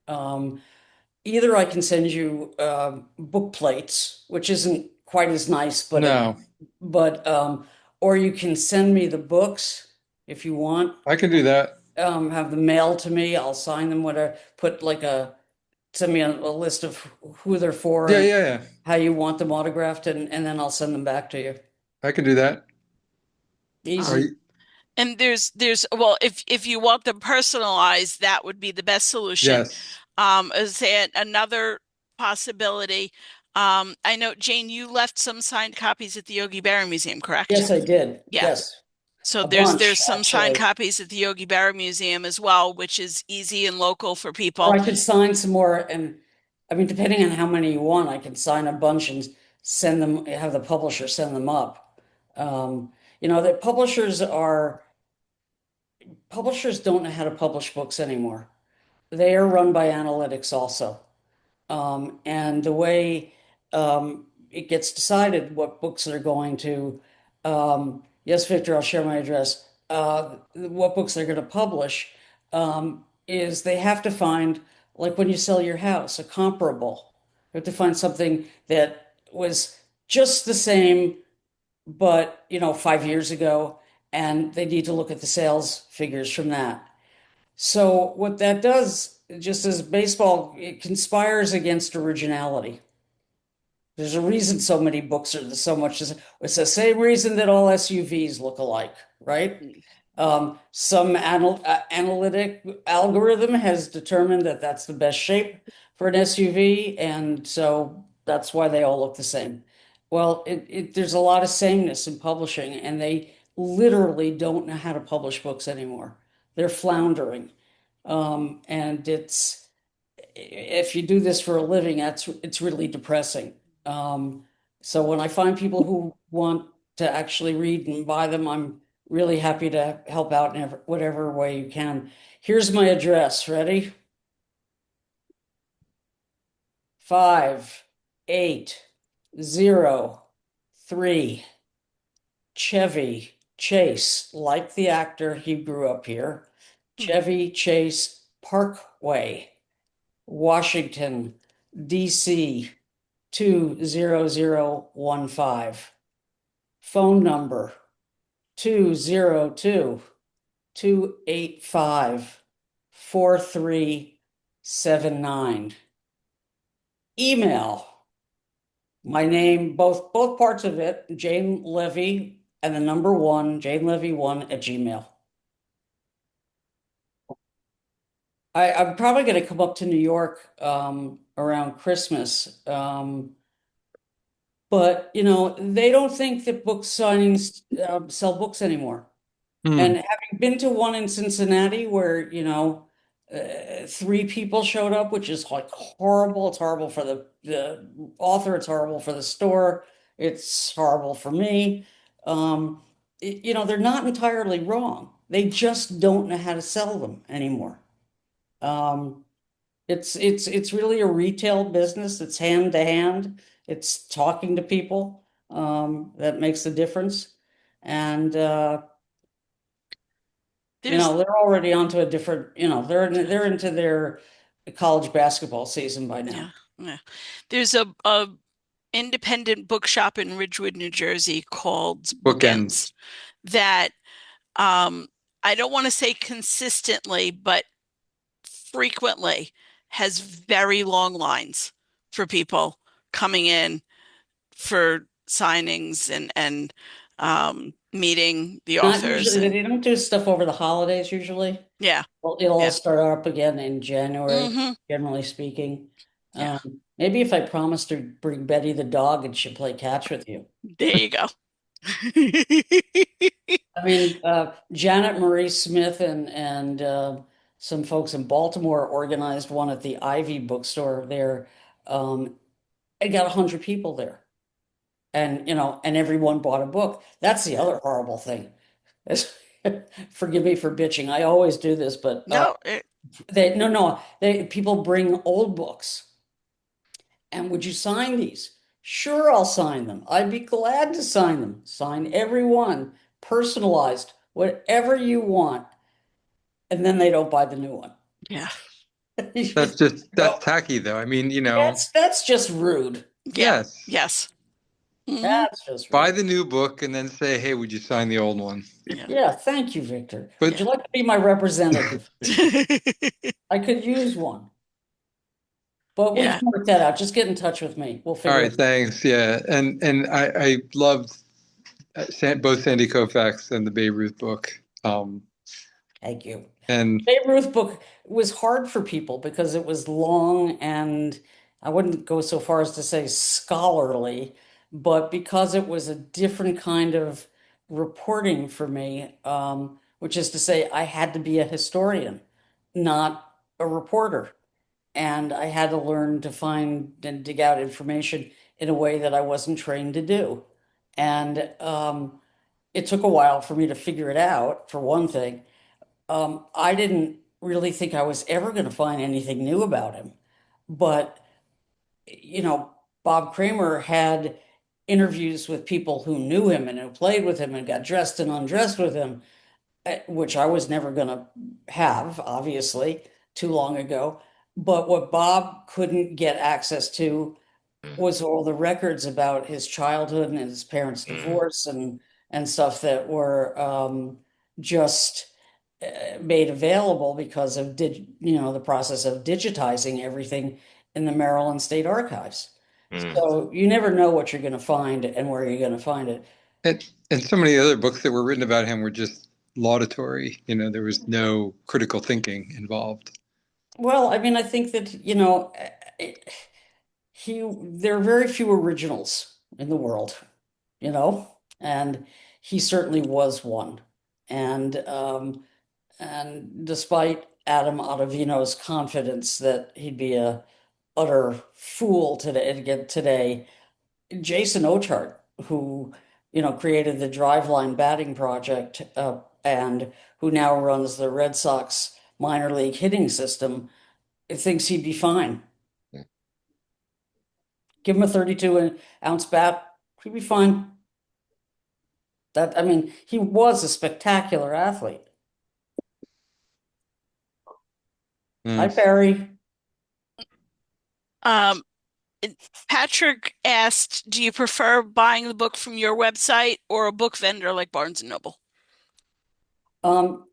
Either I can send you book plates, which isn't quite as nice, No, but or you can send me the books if you want. I can do that. Have them mailed to me. I'll sign them, whatever. Put like send me a list of who they're for Yeah, and yeah, yeah. how you want them autographed, and then I'll send them back to you. I can do that. Are Um, Easy. you? and well, if you want them personalized, that would be the best solution. Yes, Is there another possibility? I know, Jane, you left some signed copies at the Yogi Berra Museum, correct? Yes, I did. Yeah. Yes, So a there's bunch some signed actually. copies at the Yogi Berra Museum as well, which is easy and local for Or people. I could sign some more, and I mean, depending on how many you want, I can sign a bunch and send them, have the publisher send them up. The publishers don't know how to publish books anymore. They are run by analytics also. And the way it gets decided what books are going to, yes, Victor, I'll share my address. What books they're going to publish is they have to find, like when you sell your house, a comparable. You have to find something that was just the same, but 5 years ago, and they need to look at the sales figures from that. So what that does, just as baseball, it conspires against originality. There's a reason so many books are so much. It's the same reason that all SUVs look alike, right? Some analytic algorithm has determined that that's the best shape for an SUV, and so that's why they all look the same. Well, there's a lot of sameness in publishing, and they literally don't know how to publish books anymore. They're floundering. And if you do this for a living, it's really depressing. Um, so when I find people who want to actually read and buy them, I'm really happy to help out in whatever way you can. Here's my address. Ready? 5803 Chevy Chase, like the actor, he grew up here. Hmm. Chevy Chase Parkway, Washington, DC 20015. Phone number 202-285-4379. Email, my name, both parts of it, Jane Leavy and the number one, Jane Leavy one at Gmail. I'm probably going to come up to New York around Christmas. But they don't think that book signings sell books anymore. And Hmm. having been to one in Cincinnati where, three people showed up, which is like horrible. It's horrible for the author, it's horrible for the store, it's horrible for me. They're not entirely wrong. They just don't know how to sell them anymore. Um, it's really a retail business. It's hand to hand. It's talking to people that makes the difference. And There's they're already onto a different, they're into their college basketball season by now. yeah, yeah. There's a independent bookshop in Ridgewood, New Jersey called Bookends Bookends. that um I don't want to say consistently, but frequently has very long lines for people coming in for signings and meeting the Not authors usually, and they don't do stuff over the holidays usually. yeah, Well, it'll all yeah. start up again in January, Hmm. generally speaking. Yeah. Maybe if I promised to bring Betty the dog and she'd play catch with you. There you go. I mean, Janet Marie Smith and some folks in Baltimore organized one at the Ivy bookstore there. It got 100 people there, and everyone bought a book. That's the Yeah. other horrible thing. Forgive me for bitching. I always do this, but No, people bring old books. And would you sign these? Sure, I'll sign them. I'd be glad to sign them. Sign every one, personalized, whatever you want. And then they don't buy the new one. yeah. You just That's go, tacky though. I mean, that's just rude. Yeah. yes. Yes. Hmm. That's just Buy rude. the new book and then say, hey, would you sign the old one? Yeah. Yeah, thank you, Victor. Would But you Yeah. like to be my representative? I could use one, but we Yeah. can work that out. Just get in touch with me. We'll all figure it right, out. thanks. Yeah. And I loved both Sandy Koufax and the Babe Ruth book. Thank you. And Babe Ruth book was hard for people because it was long and I wouldn't go so far as to say scholarly, but because it was a different kind of reporting for me, which is to say I had to be a historian, not a reporter. And I had to learn to find and dig out information in a way that I wasn't trained to do. And it took a while for me to figure it out, for one thing. I didn't really think I was ever going to find anything new about him. But, you know, Bob Kramer had interviews with people who knew him and who played with him and got dressed and undressed with him, which I was never going to have, obviously, too long ago. But what Bob couldn't get access to, was all the records about his childhood and his parents' divorce and stuff that were just made available because of the process of digitizing everything in the Maryland State Archives. Mm, So you never know what you're going to find and where you're going to find it. And so many other books that were written about him were just laudatory. There was no critical thinking involved. Well, I mean, I think that, it, there are very few originals in the world, you know, and he certainly was one. And despite Adam Ottavino's confidence that he'd be a utter fool today, Jason Ochart, who created the Driveline batting project and who now runs the Red Sox minor league hitting system, thinks he'd be fine. Give him a 32-ounce bat, he'd be fine. I mean, he was a spectacular athlete. Hi, Mm. Barry. Um, Patrick asked, do you prefer buying the book from your website or a book vendor like Barnes and Noble? Um,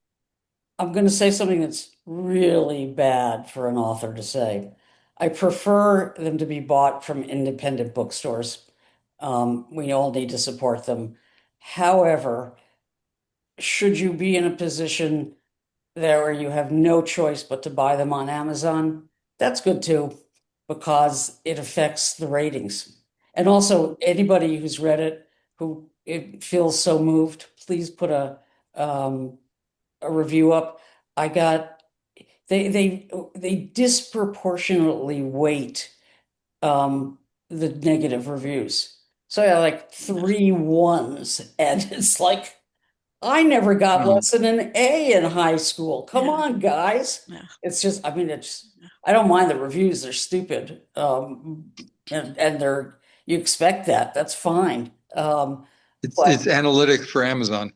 I'm going to say something that's really bad for an author to say. I prefer them to be bought from independent bookstores. We all need to support them. However, should you be in a position there where you have no choice but to buy them on Amazon, that's good too, because it affects the ratings. And also, anybody who's read it who it feels so moved, please put um, a review up. I got they disproportionately weight the negative reviews. So I got like Yeah, 3 1s, and it's like I never got Um, less than an A in high school. Come yeah, on, guys. yeah, It's just, I mean, I don't mind the reviews. They're stupid. And you expect that. That's fine. it's But analytics for Amazon.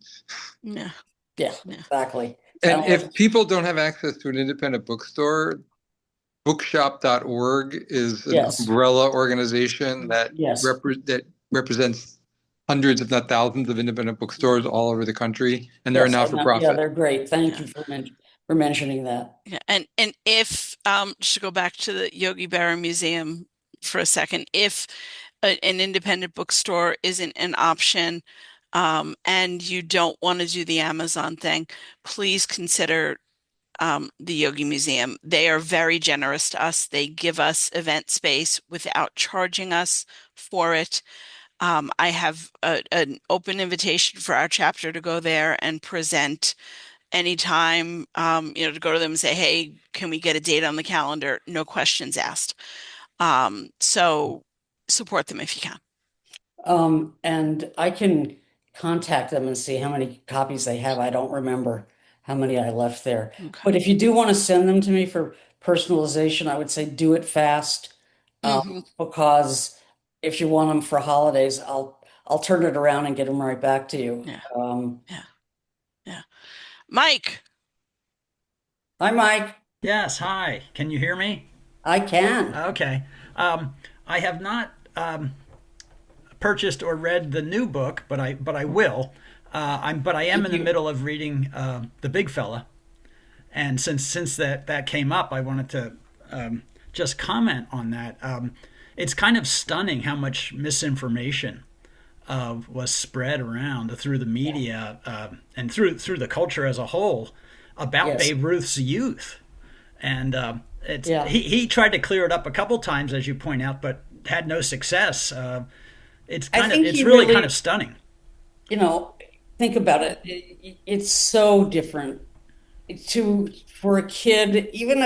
yeah, yeah, yeah, exactly. It's And analytics. if people don't have access to an independent bookstore, bookshop.org is an Yes, umbrella organization yes, that represents hundreds, if not thousands, of independent bookstores all over the country, and they're a yes. Yeah, not-for-profit. they're great. Thank yeah. you for mentioning that. Yeah. And if just to go back to the Yogi Berra Museum for a second, if an independent bookstore isn't an option, and you don't want to do the Amazon thing, please consider the Yogi Museum. They are very generous to us. They give us event space without charging us for it. I have an open invitation for our chapter to go there and present anytime, to go to them and say, hey, can we get a date on the calendar? No questions asked. So support them if you can. And I can contact them and see how many copies they have. I don't remember how many I left there. Okay. But if you do want to send them to me for personalization, I would say do it fast. Hmm. Because if you want them for holidays, I'll turn it around and get them right back to you. Yeah. Yeah. Yeah. Mike. Hi, Mike. Yes, hi. Can you hear me? I can. Okay. I have not purchased or read the new book, but I will. I am in the You, middle of reading the Big Fella, and since that came up, I wanted to just comment on that. It's kind of stunning how much misinformation was spread around through the media and through the culture as a whole about yes. Babe Ruth's youth. And Yeah. he tried to clear it up a couple times, as you point out, but had no success. I think It's he really kind really, of stunning. you know, think about it. It's so different for a kid, even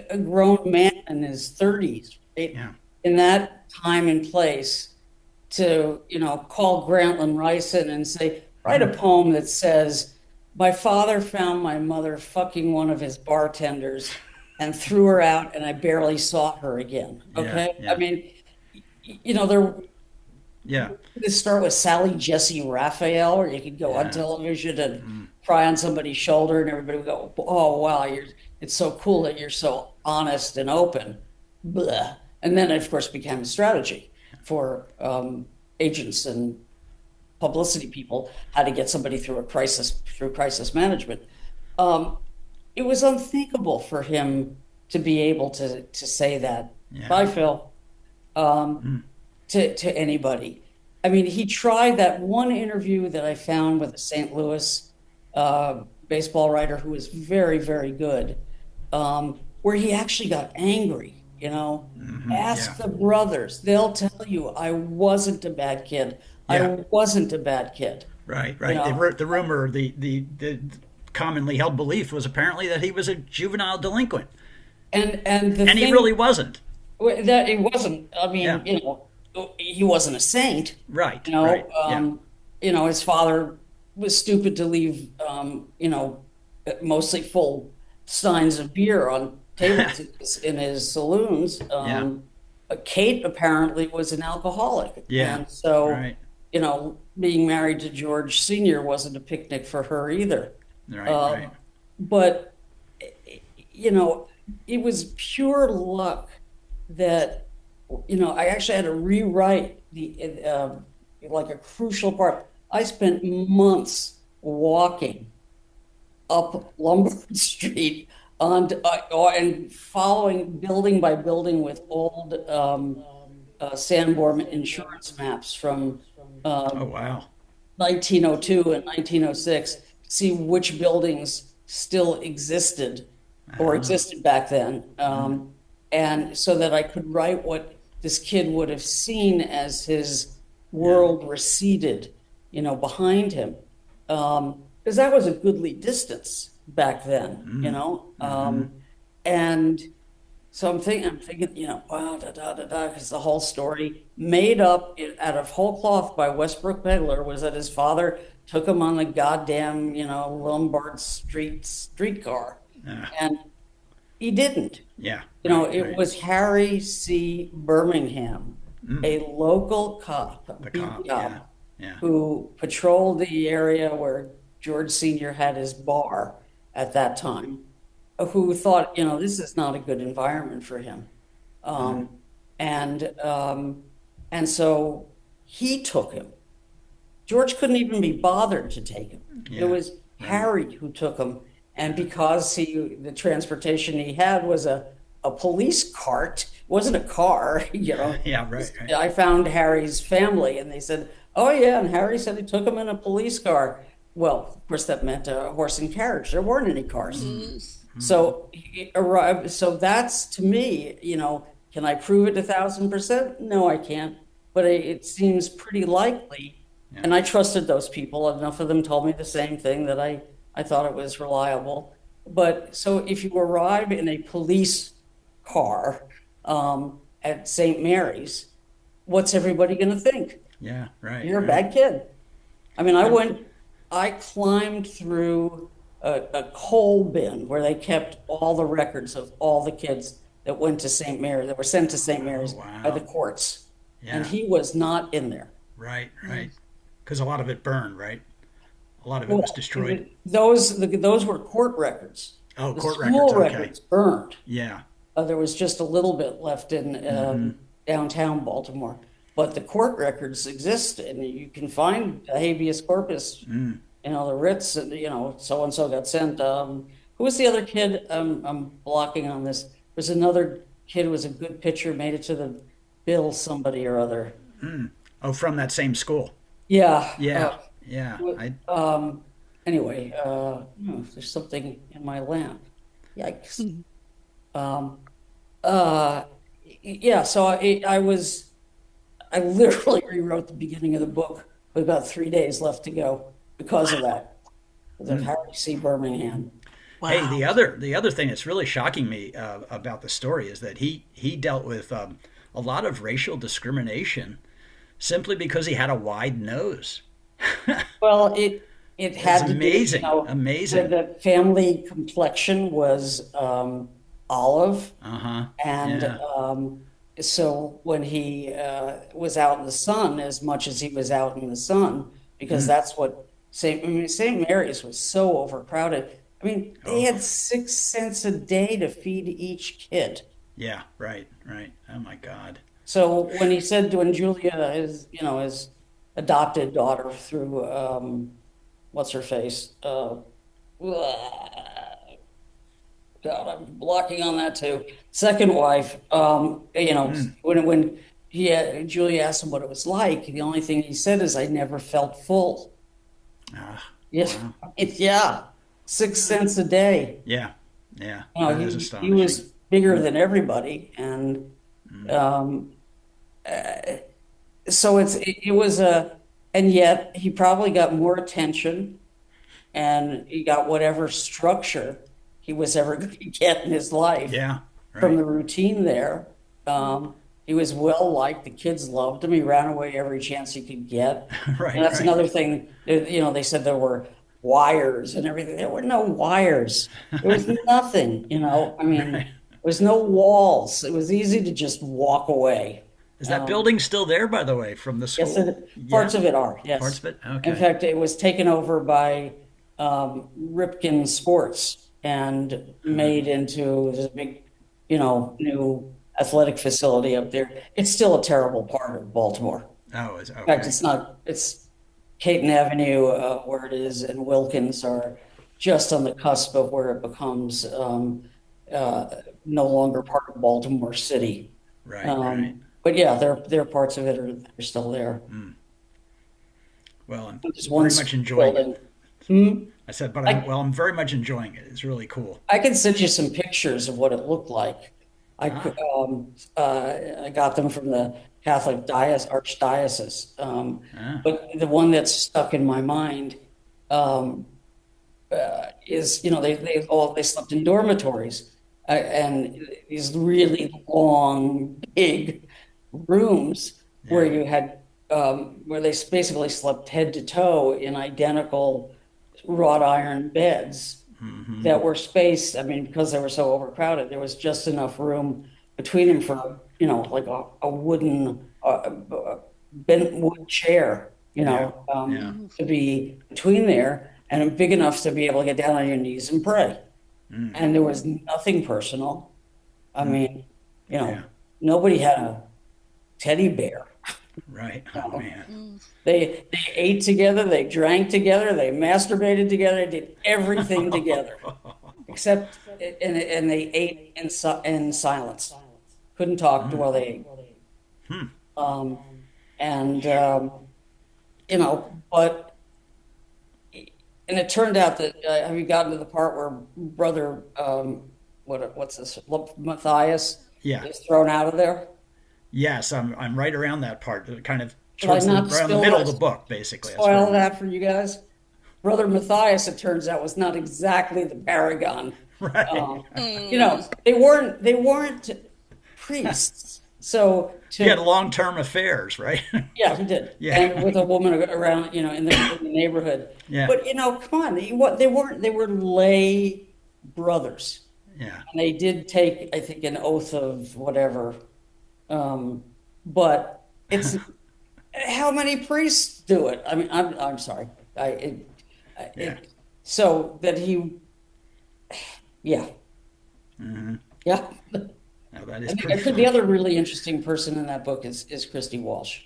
a grown man in his 30s, right? Yeah, In that time and place to, call Grantland Rice in and say, write a poem that says, my father found my mother fucking one of his bartenders and threw her out, and I barely saw her again. yeah, Okay. I yeah, mean, there yeah, you could start with Sally Jesse Raphael, or you could go on yeah. television and cry on somebody's shoulder, and everybody would go, "Oh wow, it's so cool that you're so honest and open." Blah. And then, of course, became a strategy for agents and publicity people how to get somebody through a crisis through crisis management. Um, it was unthinkable for him to be able to say that. Yeah. Bye, Phil. Um, Mm. to anybody. I mean, he tried that one interview that I found with a St. Louis baseball writer who was very, very good, where he actually got angry. Yeah. Ask the brothers; they'll tell you I wasn't a bad kid. I Yeah. wasn't a bad kid. Right. You Right. know, The rumor, the commonly held belief was apparently that he was a juvenile delinquent, and the and he thing really wasn't. that it wasn't. I Yeah. mean, he wasn't a saint. Right. You Right. know, Yeah. his father was stupid to leave, mostly full steins of beer on tables in his saloons. Yeah. Kate apparently was an alcoholic, Yeah. and so, Right. being married to George Senior wasn't a picnic for her either. Right. Right. Um, but you know, it was pure luck that I actually had to rewrite like a crucial part. I spent months walking up Lombard Street and following building by building with old Sanborn insurance maps from Oh um, wow. 1902 and 1906 to see which buildings still existed or Ah. existed back then. Mm. And so that I could write what this kid would have seen as his Yeah. world receded, behind him. Because that was a goodly distance back then, Mm. Mm-hmm. and so I'm thinking, wow, da da da da, because the whole story made up out of whole cloth by Westbrook Begler was that his father took him on the goddamn, Lombard Street streetcar, Ah. and he didn't. Yeah. Right. It Right. was Harry C. Birmingham, Mm. a local cop, a The beat cop. Yeah. cop, Yeah. who patrolled the area where George Sr. had his bar at that time, who thought, this is not a good environment for him. Mm. Um, and um, and so he took him. George couldn't even be bothered to take him. It Yeah. was Right. Harry who took him. And because the transportation he had was a police cart, it wasn't a car, Yeah. Right. Right. I found Harry's family and they said, oh, yeah. And Harry said he took him in a police car. Well, of course, that meant a horse and carriage. There weren't any cars. So he arrived. So that's to me, can I prove it 1,000%? No, I can't. But it seems pretty likely. Yeah. And I trusted those people. Enough of them told me the same thing that I thought it was reliable. But so if you arrive in a police car at St. Mary's, what's everybody going to think? Yeah. Right. You're a Right. bad kid. I mean, I climbed through a coal bin where they kept all the records of all the kids that went to St. Mary's, that were sent to St. Mary's by the Wow. courts. And Yeah. he was not in there. Right. Right. Because a lot of it burned. Right. A lot of it Well, was destroyed. those were court records. Oh, The court school records. Okay. records burned. Yeah. There was just a little bit left in Mm-hmm. downtown Baltimore, but the court records exist, and you can find a habeas corpus. Mm. The writs, and so and so got sent. Who was the other kid? I'm blocking on this. There's another kid who was a good pitcher, made it to the Bill somebody or other. Mm. Oh, from that same school. Yeah. Yeah. Yeah. Anyway, there's something in my lamp. Yikes. Um, uh, yeah, so I literally rewrote the beginning of the book with about 3 days left to go because of that, because of Harry C. Birmingham. Hey, Wow. the other thing that's really shocking me about the story is that he dealt with a lot of racial discrimination simply because he had a wide nose. Well, it It's had to be, amazing, amazing. the family complexion was olive, Uh huh. and Yeah. so when he was out in the sun, as much as he was out in the sun, because Mm. that's what St. Mary's was so overcrowded. I mean, they Oh. had 6 cents a day to feed each kid. Yeah, right, right. Oh my God. So when he said when Julia, his adopted daughter through what's her face? God, I'm blocking on that too. Second wife, Mm. Julia asked him what it was like, the only thing he said is, "I never felt full." Ah, Yes, wow. yeah, 6 cents a day. Yeah, yeah. You know, That is he astonishing. was bigger than everybody, and Mm. um, so it was and yet he probably got more attention, and he got whatever structure he was ever going to get in his life Yeah, from right. the routine there. He was well liked. The kids loved him. He ran away every chance he could get. And Right, that's right. another thing. They said there were wires and everything. There were no wires. There was nothing, I mean, Right. there was no walls. It was easy to just walk away. Is that Um, building still there, by the way, from the yes, school? parts Yeah, of it are, parts yes. of it. In Okay. fact, it was taken over by Ripken Sports and made into this big, new athletic facility up there. It's still a terrible part of Baltimore. Oh, is In fact, okay. it's not, it's Caton Avenue, where it is, and Wilkins are just on the cusp of where it becomes uh, no longer part of Baltimore City. Right, right. But yeah, there are parts of it are still there. Mm. Well, I'm There's one very much school enjoying it. building. Hmm? I said, but I I'm very much enjoying it. It's really cool. I can send you some pictures of what it looked like. Ah, I got them from the Catholic Archdiocese. ah, But the one that's stuck in my mind um, is, they slept in dormitories, and these really long, big rooms where yeah. you had where they basically slept head to toe in identical wrought iron beds Hmm. that were spaced. I mean, because they were so overcrowded, there was just enough room between them for, like a wooden, bent wood chair, Yeah, yeah. to be between there, and big enough to be able to get down on your knees and pray. Mm, And there was nothing personal. I mm, mean, yeah. nobody had a teddy bear. Right. You Oh know? man. They ate together, they drank together, they masturbated together, they did everything together, except and they ate in silence. Couldn't talk Mm, while they ate. hmm. Um, and but and it turned out that have you gotten to the part where brother what's this, Matthias Yeah. is thrown out of there? Yes, I'm right around that part, kind of Should I towards the not right in the middle of the spill book, basically. That's where spoil I'm at. that for you guys? Brother Matthias, it turns out, was not exactly the paragon. Right. Um, they weren't priests. So He had to long-term affairs, right? yeah, he did, Yeah. and with a woman around, in the neighborhood. Yeah. But come on, they were lay brothers, Yeah. and they did take, I think, an oath of whatever. Um, but it's how many priests do it? I mean, I'm sorry. Yeah. So that he, yeah, Hmm. yeah. Now that is And pretty the funny. other really interesting person in that book is Christy Walsh,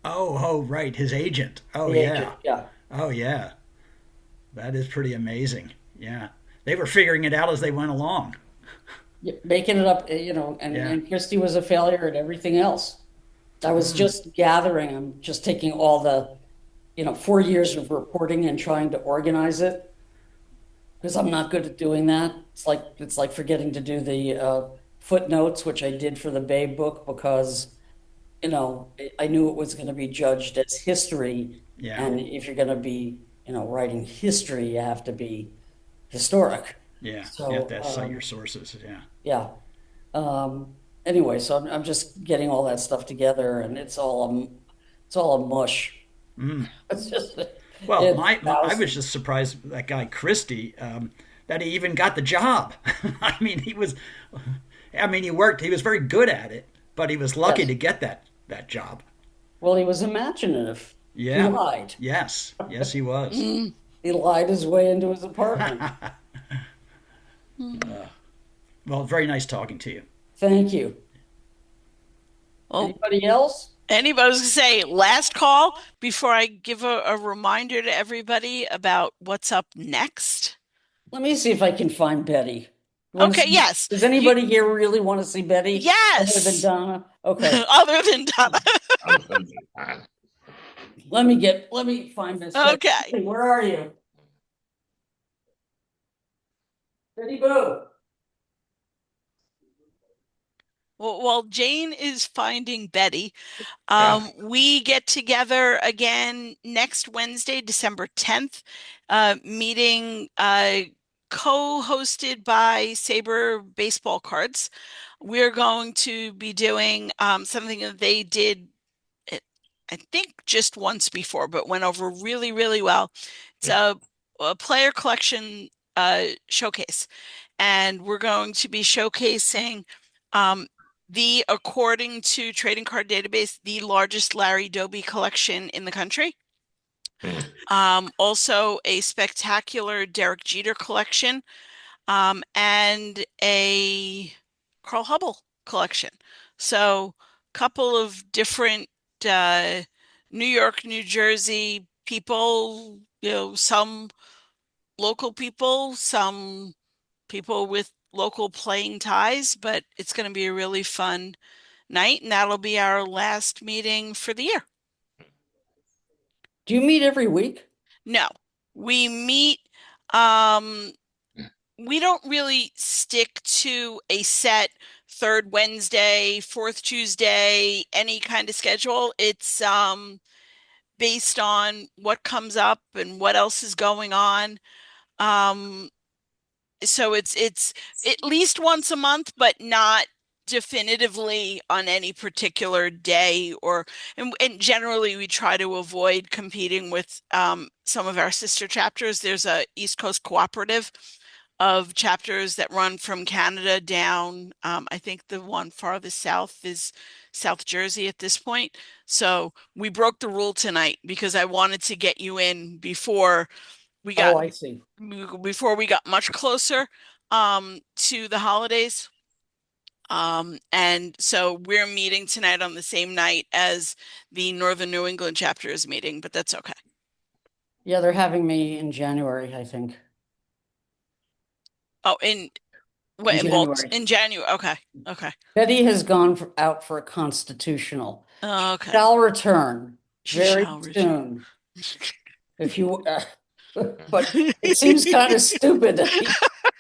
Oh, right. His agent. Oh, the agent. yeah. Yeah. Oh, yeah. That is pretty amazing. Yeah. They were figuring it out as they went along. Yeah, making it up, Yeah. and Christy was a failure at everything else. I was Mm. just gathering, I'm just taking all the, 4 years of reporting and trying to organize it because I'm not good at doing that. It's like forgetting to do the footnotes, which I did for the Babe book because, I knew it was going to be judged as history. Yeah. And if you're going to be, writing history, you have to be historic. Yeah. You have So, to cite your sources. Yeah. yeah. Anyway, so I'm just getting all that stuff together, and it's all a mush. Mm. It's just Well, it's I was thousands. just surprised that guy Christie, that he even got the job. I mean, he worked. He was very good at it, but he was lucky Yes. to get that job. Well, he was imaginative. He Yeah. lied. Yes. Yes, he was. He lied his way into his apartment. Well, very nice talking to you. Thank you. Well, Anybody else? anybody was gonna say last call before I give a reminder to everybody about what's up next. Let me see if I can find Betty. You want to Okay, see? yes. Does You anybody here really want to see Betty other than yes. Donna? Okay. Other than Donna. Let me find Miss Betty. Okay. Hey, where are you? Betty Boo. Well, while Jane is finding Betty, Yeah. we get together again next Wednesday, December 10th, meeting co-hosted by SABR Baseball Cards. We're going to be doing something that they did, eh, I think, just once before, but went over really, really well. It's a player collection showcase, and we're going to be showcasing um, according to Trading Card Database, the largest Larry Doby collection in the country. Also a spectacular Derek Jeter collection, and a Carl Hubble collection. So, couple of different uh, New York, New Jersey people, some local people, some people with local playing ties, but it's going to be a really fun night, and that'll be our last meeting for the year. Do you meet every week? No, we meet, um, we don't really stick to a set third Wednesday, fourth Tuesday, any kind of schedule. It's based on what comes up and what else is going on. Um, so it's at least once a month, but not definitively on any particular day, and generally we try to avoid competing with some of our sister chapters. There's a East Coast cooperative of chapters that run from Canada down. I think the one farthest south is South Jersey at this point. So we broke the rule tonight because I wanted to get you in we got Oh, I see. before we got much closer to the holidays. And so we're meeting tonight on the same night as the Northern New England chapter is meeting, but that's okay. Yeah, they're having me in January, I think. Oh, In January. in January. Okay. Okay. Betty has out for a constitutional. Okay. Shall return She very shall return. soon. If you, but it seems kind of stupid to be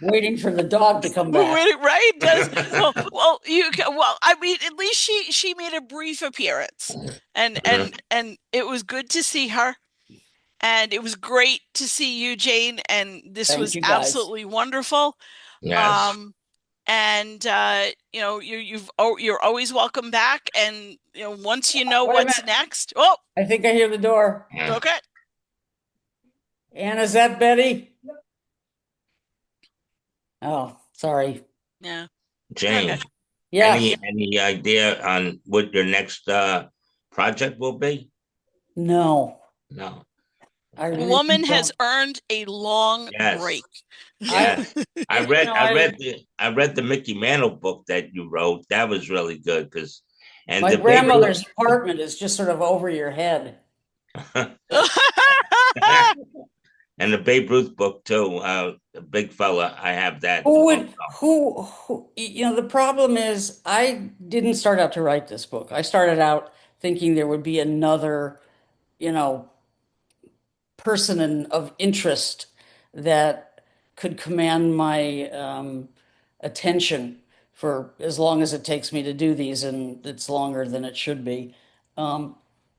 waiting for the dog to come We're back. waiting, right? Does I mean, at least she made a brief appearance, and it was good to see her, and it was great to see you, Jane, and this Thank was you, guys. absolutely wonderful. Yes. Um, and you're always welcome back, and once you know Wait a what's minute. next. Oh, I think I hear the door. Yeah. okay. Anne, is that Betty? Oh, sorry. Yeah. Okay. Jane, Yes. any idea on what your next project will be? No, No. I really Woman has don't. earned a long Yes. break. I, Yes. I, I read the Mickey Mantle book that you wrote. That was really good because and my the Babe Ruth grandmother's apartment is just sort of over your head. and the Babe Ruth book too. The big fella, I have that Who would, also. the problem is I didn't start out to write this book. I started out thinking there would be another, you know, of interest that could command my attention for as long as it takes me to do these, and it's longer than it should be. Um,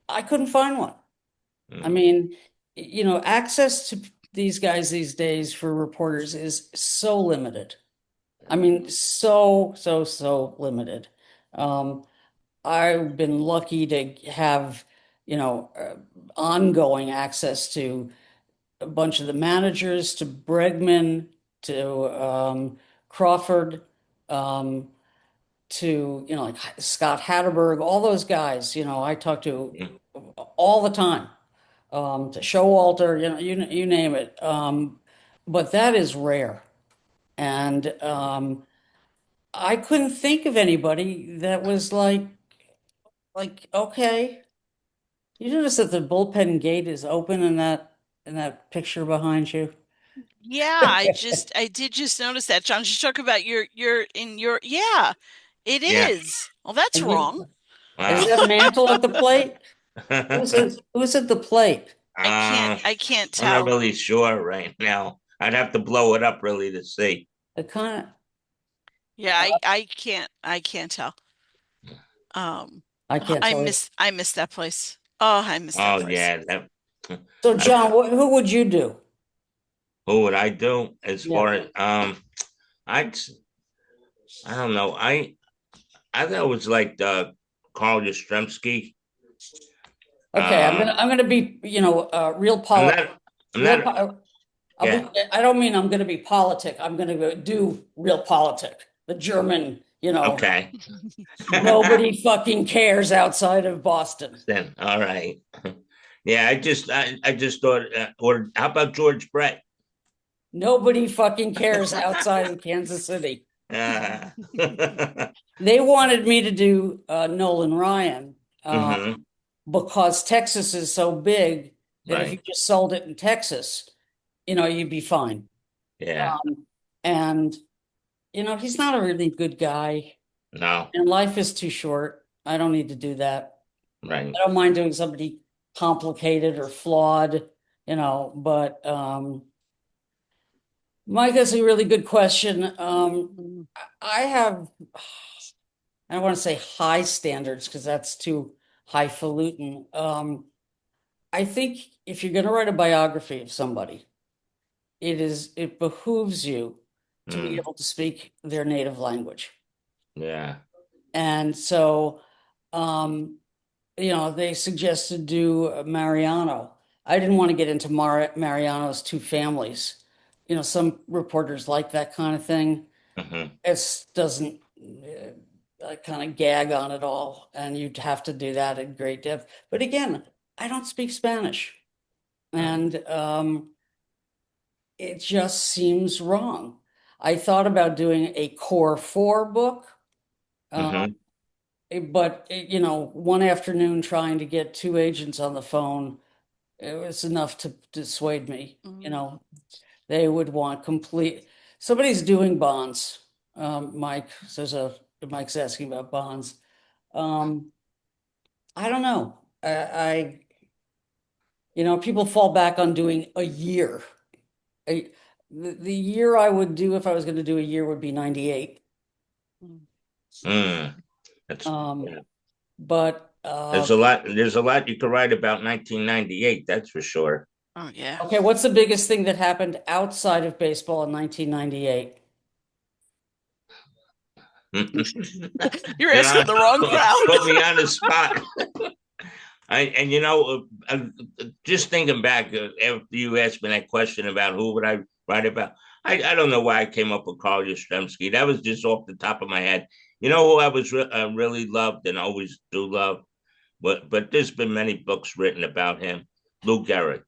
I couldn't find one. I Mm, mean, access to these guys these days for reporters is so limited. I mean, so limited. Um, I've been lucky to have, ongoing access to a bunch of the managers, to Bregman, to Crawford, um, to, like Scott Hatterberg, all those guys, I talk to mm, all the time, to Showalter, you name it. But that is rare. And I couldn't think of anybody that was okay. You notice that the bullpen gate is open in that picture behind you? Yeah, I did just notice that, John. Just talk about yeah, it Yeah. is. Well, that's And wrong. is Wow. that mantle at the plate? Who's at the plate? I can't I'm not tell. really sure right now. I'd have to blow it up really to see. The kind Yeah, of I can't tell. Um, I can't tell you. I miss that place. Oh, I miss that Oh place. yeah, that So I, John, who would you do? who would I do as Yeah. far as I I don't know. I thought it was like Carl Yastrzemski. Okay, Um I'm gonna be, real I'm politic. not I'm Real, not po- I'll be. yeah, I don't mean I'm gonna be politic. I'm gonna go do real politic. The German, okay. nobody fucking cares outside of Boston. Then all right. Yeah, I just thought or how about George Brett? Nobody fucking cares outside of Kansas City. Uh, They wanted me to do Nolan Ryan hmm. because Texas is so big that if you Right. just sold it in Texas, you'd be fine. Yeah. Um, and he's not a really good guy, No. and life is too short. I don't need to do that. Right. I don't mind doing somebody complicated or flawed, but Mike, that's a really good question. I have, I don't want to say high standards because that's too highfalutin. I think if you're going to write a biography of somebody, it behooves you to be Mm. able to speak their native language. Yeah. And so, um, they suggested do Mariano. I didn't want to get into Mariano's two families. Some reporters like that kind of thing. Hmm. It doesn't, I kind of gag on it all, and you'd have to do that in great depth. But again, I don't speak Spanish, Right. and it just seems wrong. I thought about doing a core four book, uh, Hmm. but one afternoon trying to get two agents on the phone, it was enough to dissuade me. Mm. They would want complete. Somebody's doing bonds. Mike, Mike's asking about bonds. Um, I don't know. People fall back on doing a year. I, the year I would do if I was going to do a year would be 98. Mm. Mm. That's Um, yeah. but There's a lot you could write about 1998, that's for sure. Oh yeah. okay, what's the biggest thing that happened outside of baseball in 1998? You're Yeah, asking the wrong crowd. put me on the spot. And just thinking back after you asked me that question about who would I write about, I don't know why I came up with Carl Yastrzemski. That was just off the top of my head. You know who I was really loved and always do love, but there's been many books written about him. Lou Gehrig.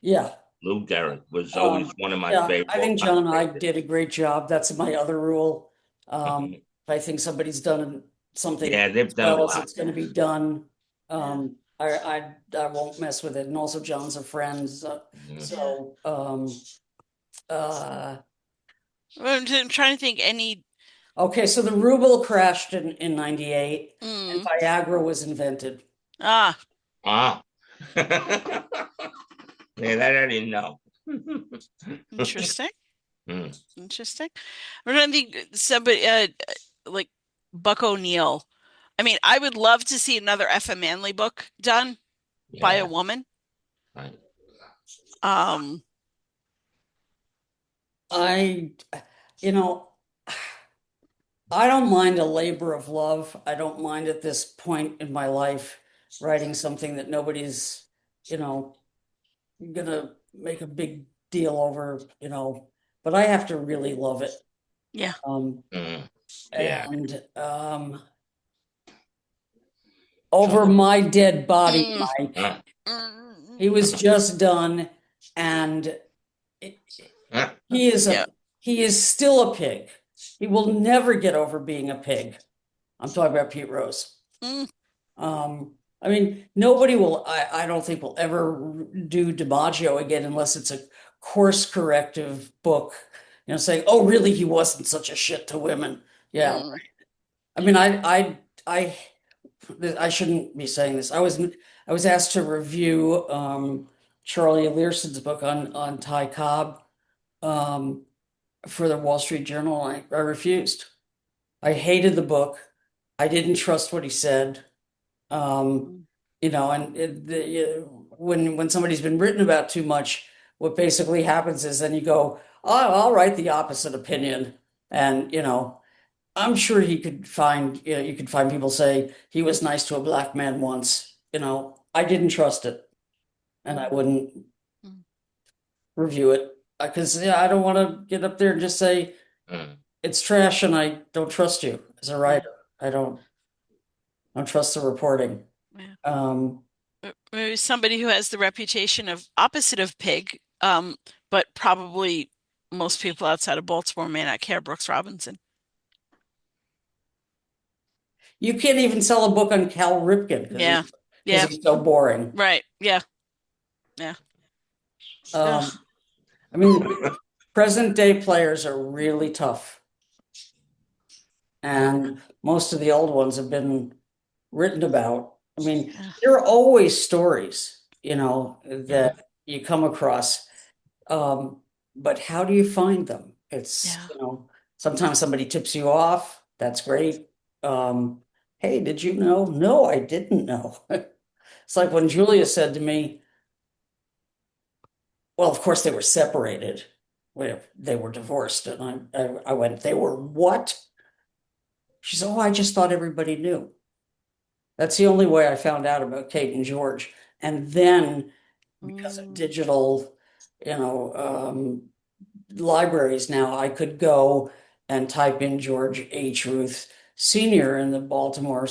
Yeah. Lou Gehrig was always Um, one of my yeah, favorite I all think time John and I favorites. did a great job. That's my other rule. Mhm. If I think somebody's done something Yeah, they've as done a well as lot. it's going to be done, Yeah. I won't mess with it. And also, John's a friend, Mhm. Yeah. so uh, I'm trying to think any. okay. So the ruble crashed in '98, and Mm. Viagra was invented. Ah, Ah. Yeah, that I didn't know. interesting. Mm. Interesting. I'm trying to think somebody like Buck O'Neill. I mean, I would love to see another F. A. Manley book done by a Yeah, woman. right. Um, I, you know, I don't mind a labor of love. I don't mind at this point in my life writing something that nobody's, you know, gonna make a big deal over, but I have to really love it. yeah. Um, Mm. Yeah. and over my dead body, Mm, Mike, Uh, he mm, was just done, and it, uh, he is yeah. he is still a pig. He will never get over being a pig. I'm talking about Pete Rose. Mm. I mean, nobody will, I don't think will ever do DiMaggio again unless it's a course corrective book, saying, oh, really, he wasn't such a shit to women. Yeah. Mm. I mean, I shouldn't be saying this. I was asked to review Charlie Learson's book on Ty Cobb for the Wall Street Journal. I refused. I hated the book. I didn't trust what he said. And when somebody's been written about too much, what basically happens is then you go, oh, I'll write the opposite opinion. And, I'm sure you could find people say he was nice to a black man once. I didn't trust it and I wouldn't review it because I don't want to get up there and just say it's trash and I don't trust you as a writer. I don't trust the reporting. Yeah. Maybe somebody who has the reputation of opposite of pig, but probably most people outside of Baltimore may not care. Brooks Robinson. You can't even sell a book on Cal Ripken because he's so boring. Right. Yeah. I mean, present day players are really tough. And most of the old ones have been written about. I mean, there are always stories, that you come across. But how do you find them? It's, sometimes somebody tips you off. That's great. Hey, did you know? No, I didn't know. It's like when Julia said to me, well, of course they were separated. They were divorced. And I went, they were what? She said, oh, I just thought everybody knew. That's the only way I found out about Kate and George. And then because of digital, libraries now, I could go and type in George H. Ruth Sr. in the Baltimore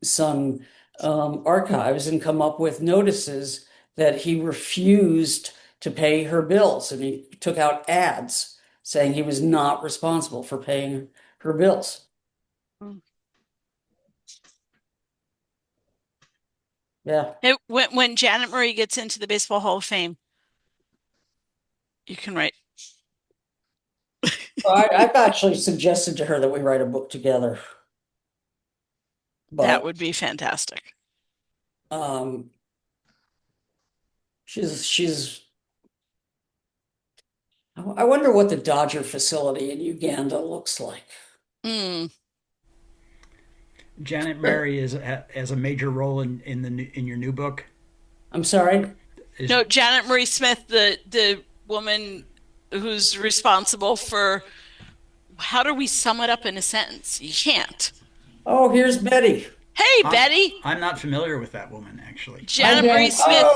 Sun archives and come up with notices that he refused to pay her bills. And he took out ads saying he was not responsible for paying her bills. Yeah. When Janet Murray gets into the Baseball Hall of Fame, you can write. I've actually suggested to her that we write a book together. That would be fantastic. She's I wonder what the Dodger facility in Uganda looks like. Janet Murray is as a major role in your new book. I'm sorry? No, Janet Murray Smith, the woman who's responsible for, how do we sum it up in a sentence? You can't. Oh, here's Betty. Hey, Betty. I'm not familiar with that woman, actually. Janet Murray Smith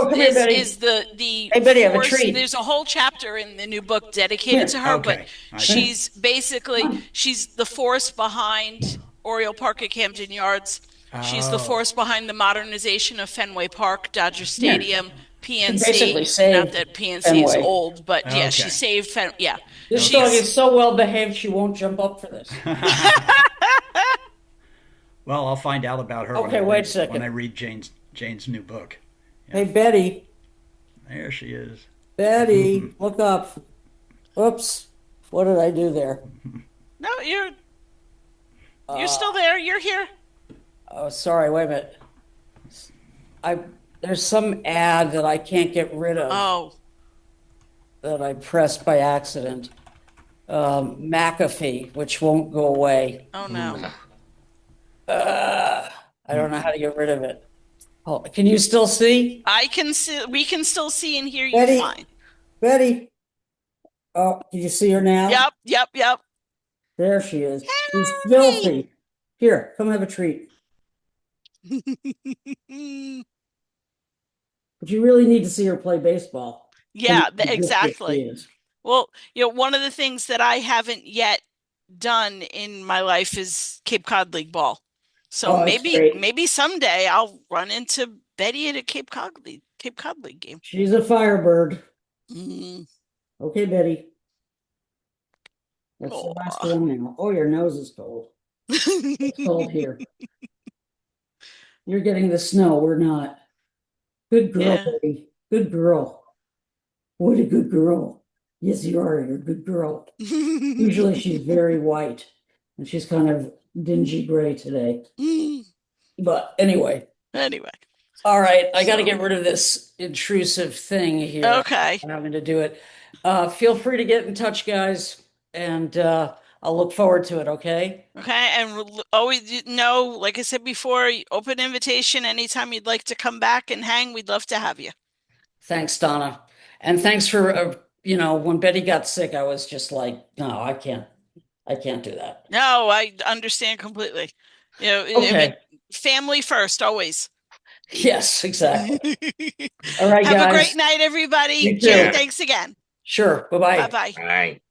is the Hey, Betty, I have a treat. There's a whole chapter in the new book dedicated to her, but she's basically, she's the force behind Oriole Park at Camden Yards. She's the force behind the modernization of Fenway Park, Dodger Stadium, PNC. Not that PNC Fenway is old, but she saved This dog is so well behaved she won't jump up for this. Well, I'll find out about her when I read Jane's new book. Yeah. Hey, Betty. There she is. Betty, look up. Oops. What did I do there? No, you're still there. You're here. Oh, sorry. Wait a minute. There's some ad that I can't get rid of. Oh. That I pressed by accident. McAfee, which won't go away. Oh, no. I don't know how to get rid of it. Oh, can you still see? I can see. We can still see and hear you fine. Betty. Oh, did you see her now? Yep. There she is. She's filthy. Here, come have a treat. But you really need to see her play baseball. Yeah, exactly. Well, one of the things that I haven't yet done in my life is Cape Cod League ball. So maybe someday I'll run into Betty at a Cape Cod League game. She's a firebird. Okay, Betty. That's the last Aw. one now. Oh, your nose is cold. It's cold here. You're getting the snow. We're not. Good girl, Yeah. baby. Good girl. What a good girl. Yes, you are. You're a good girl. Usually she's very white, and she's kind of dingy gray today. But anyway, Anyway, all right, I got to so get rid of this intrusive thing here. okay. I'm having to do it. Feel free to get in touch, guys, and I'll look forward to it, okay? Okay, and always know, like I said before, open invitation anytime you'd like to come back and hang. We'd love to have you. Thanks, Donna. And thanks for, when Betty got sick, I was just like, no, I can't do that. No, I understand completely. I mean, Okay. family first, always. Yes, exactly. All right, Have a great guys. night, everybody. You Jane, too. thanks again. Sure. Bye-bye. Bye-bye. All right.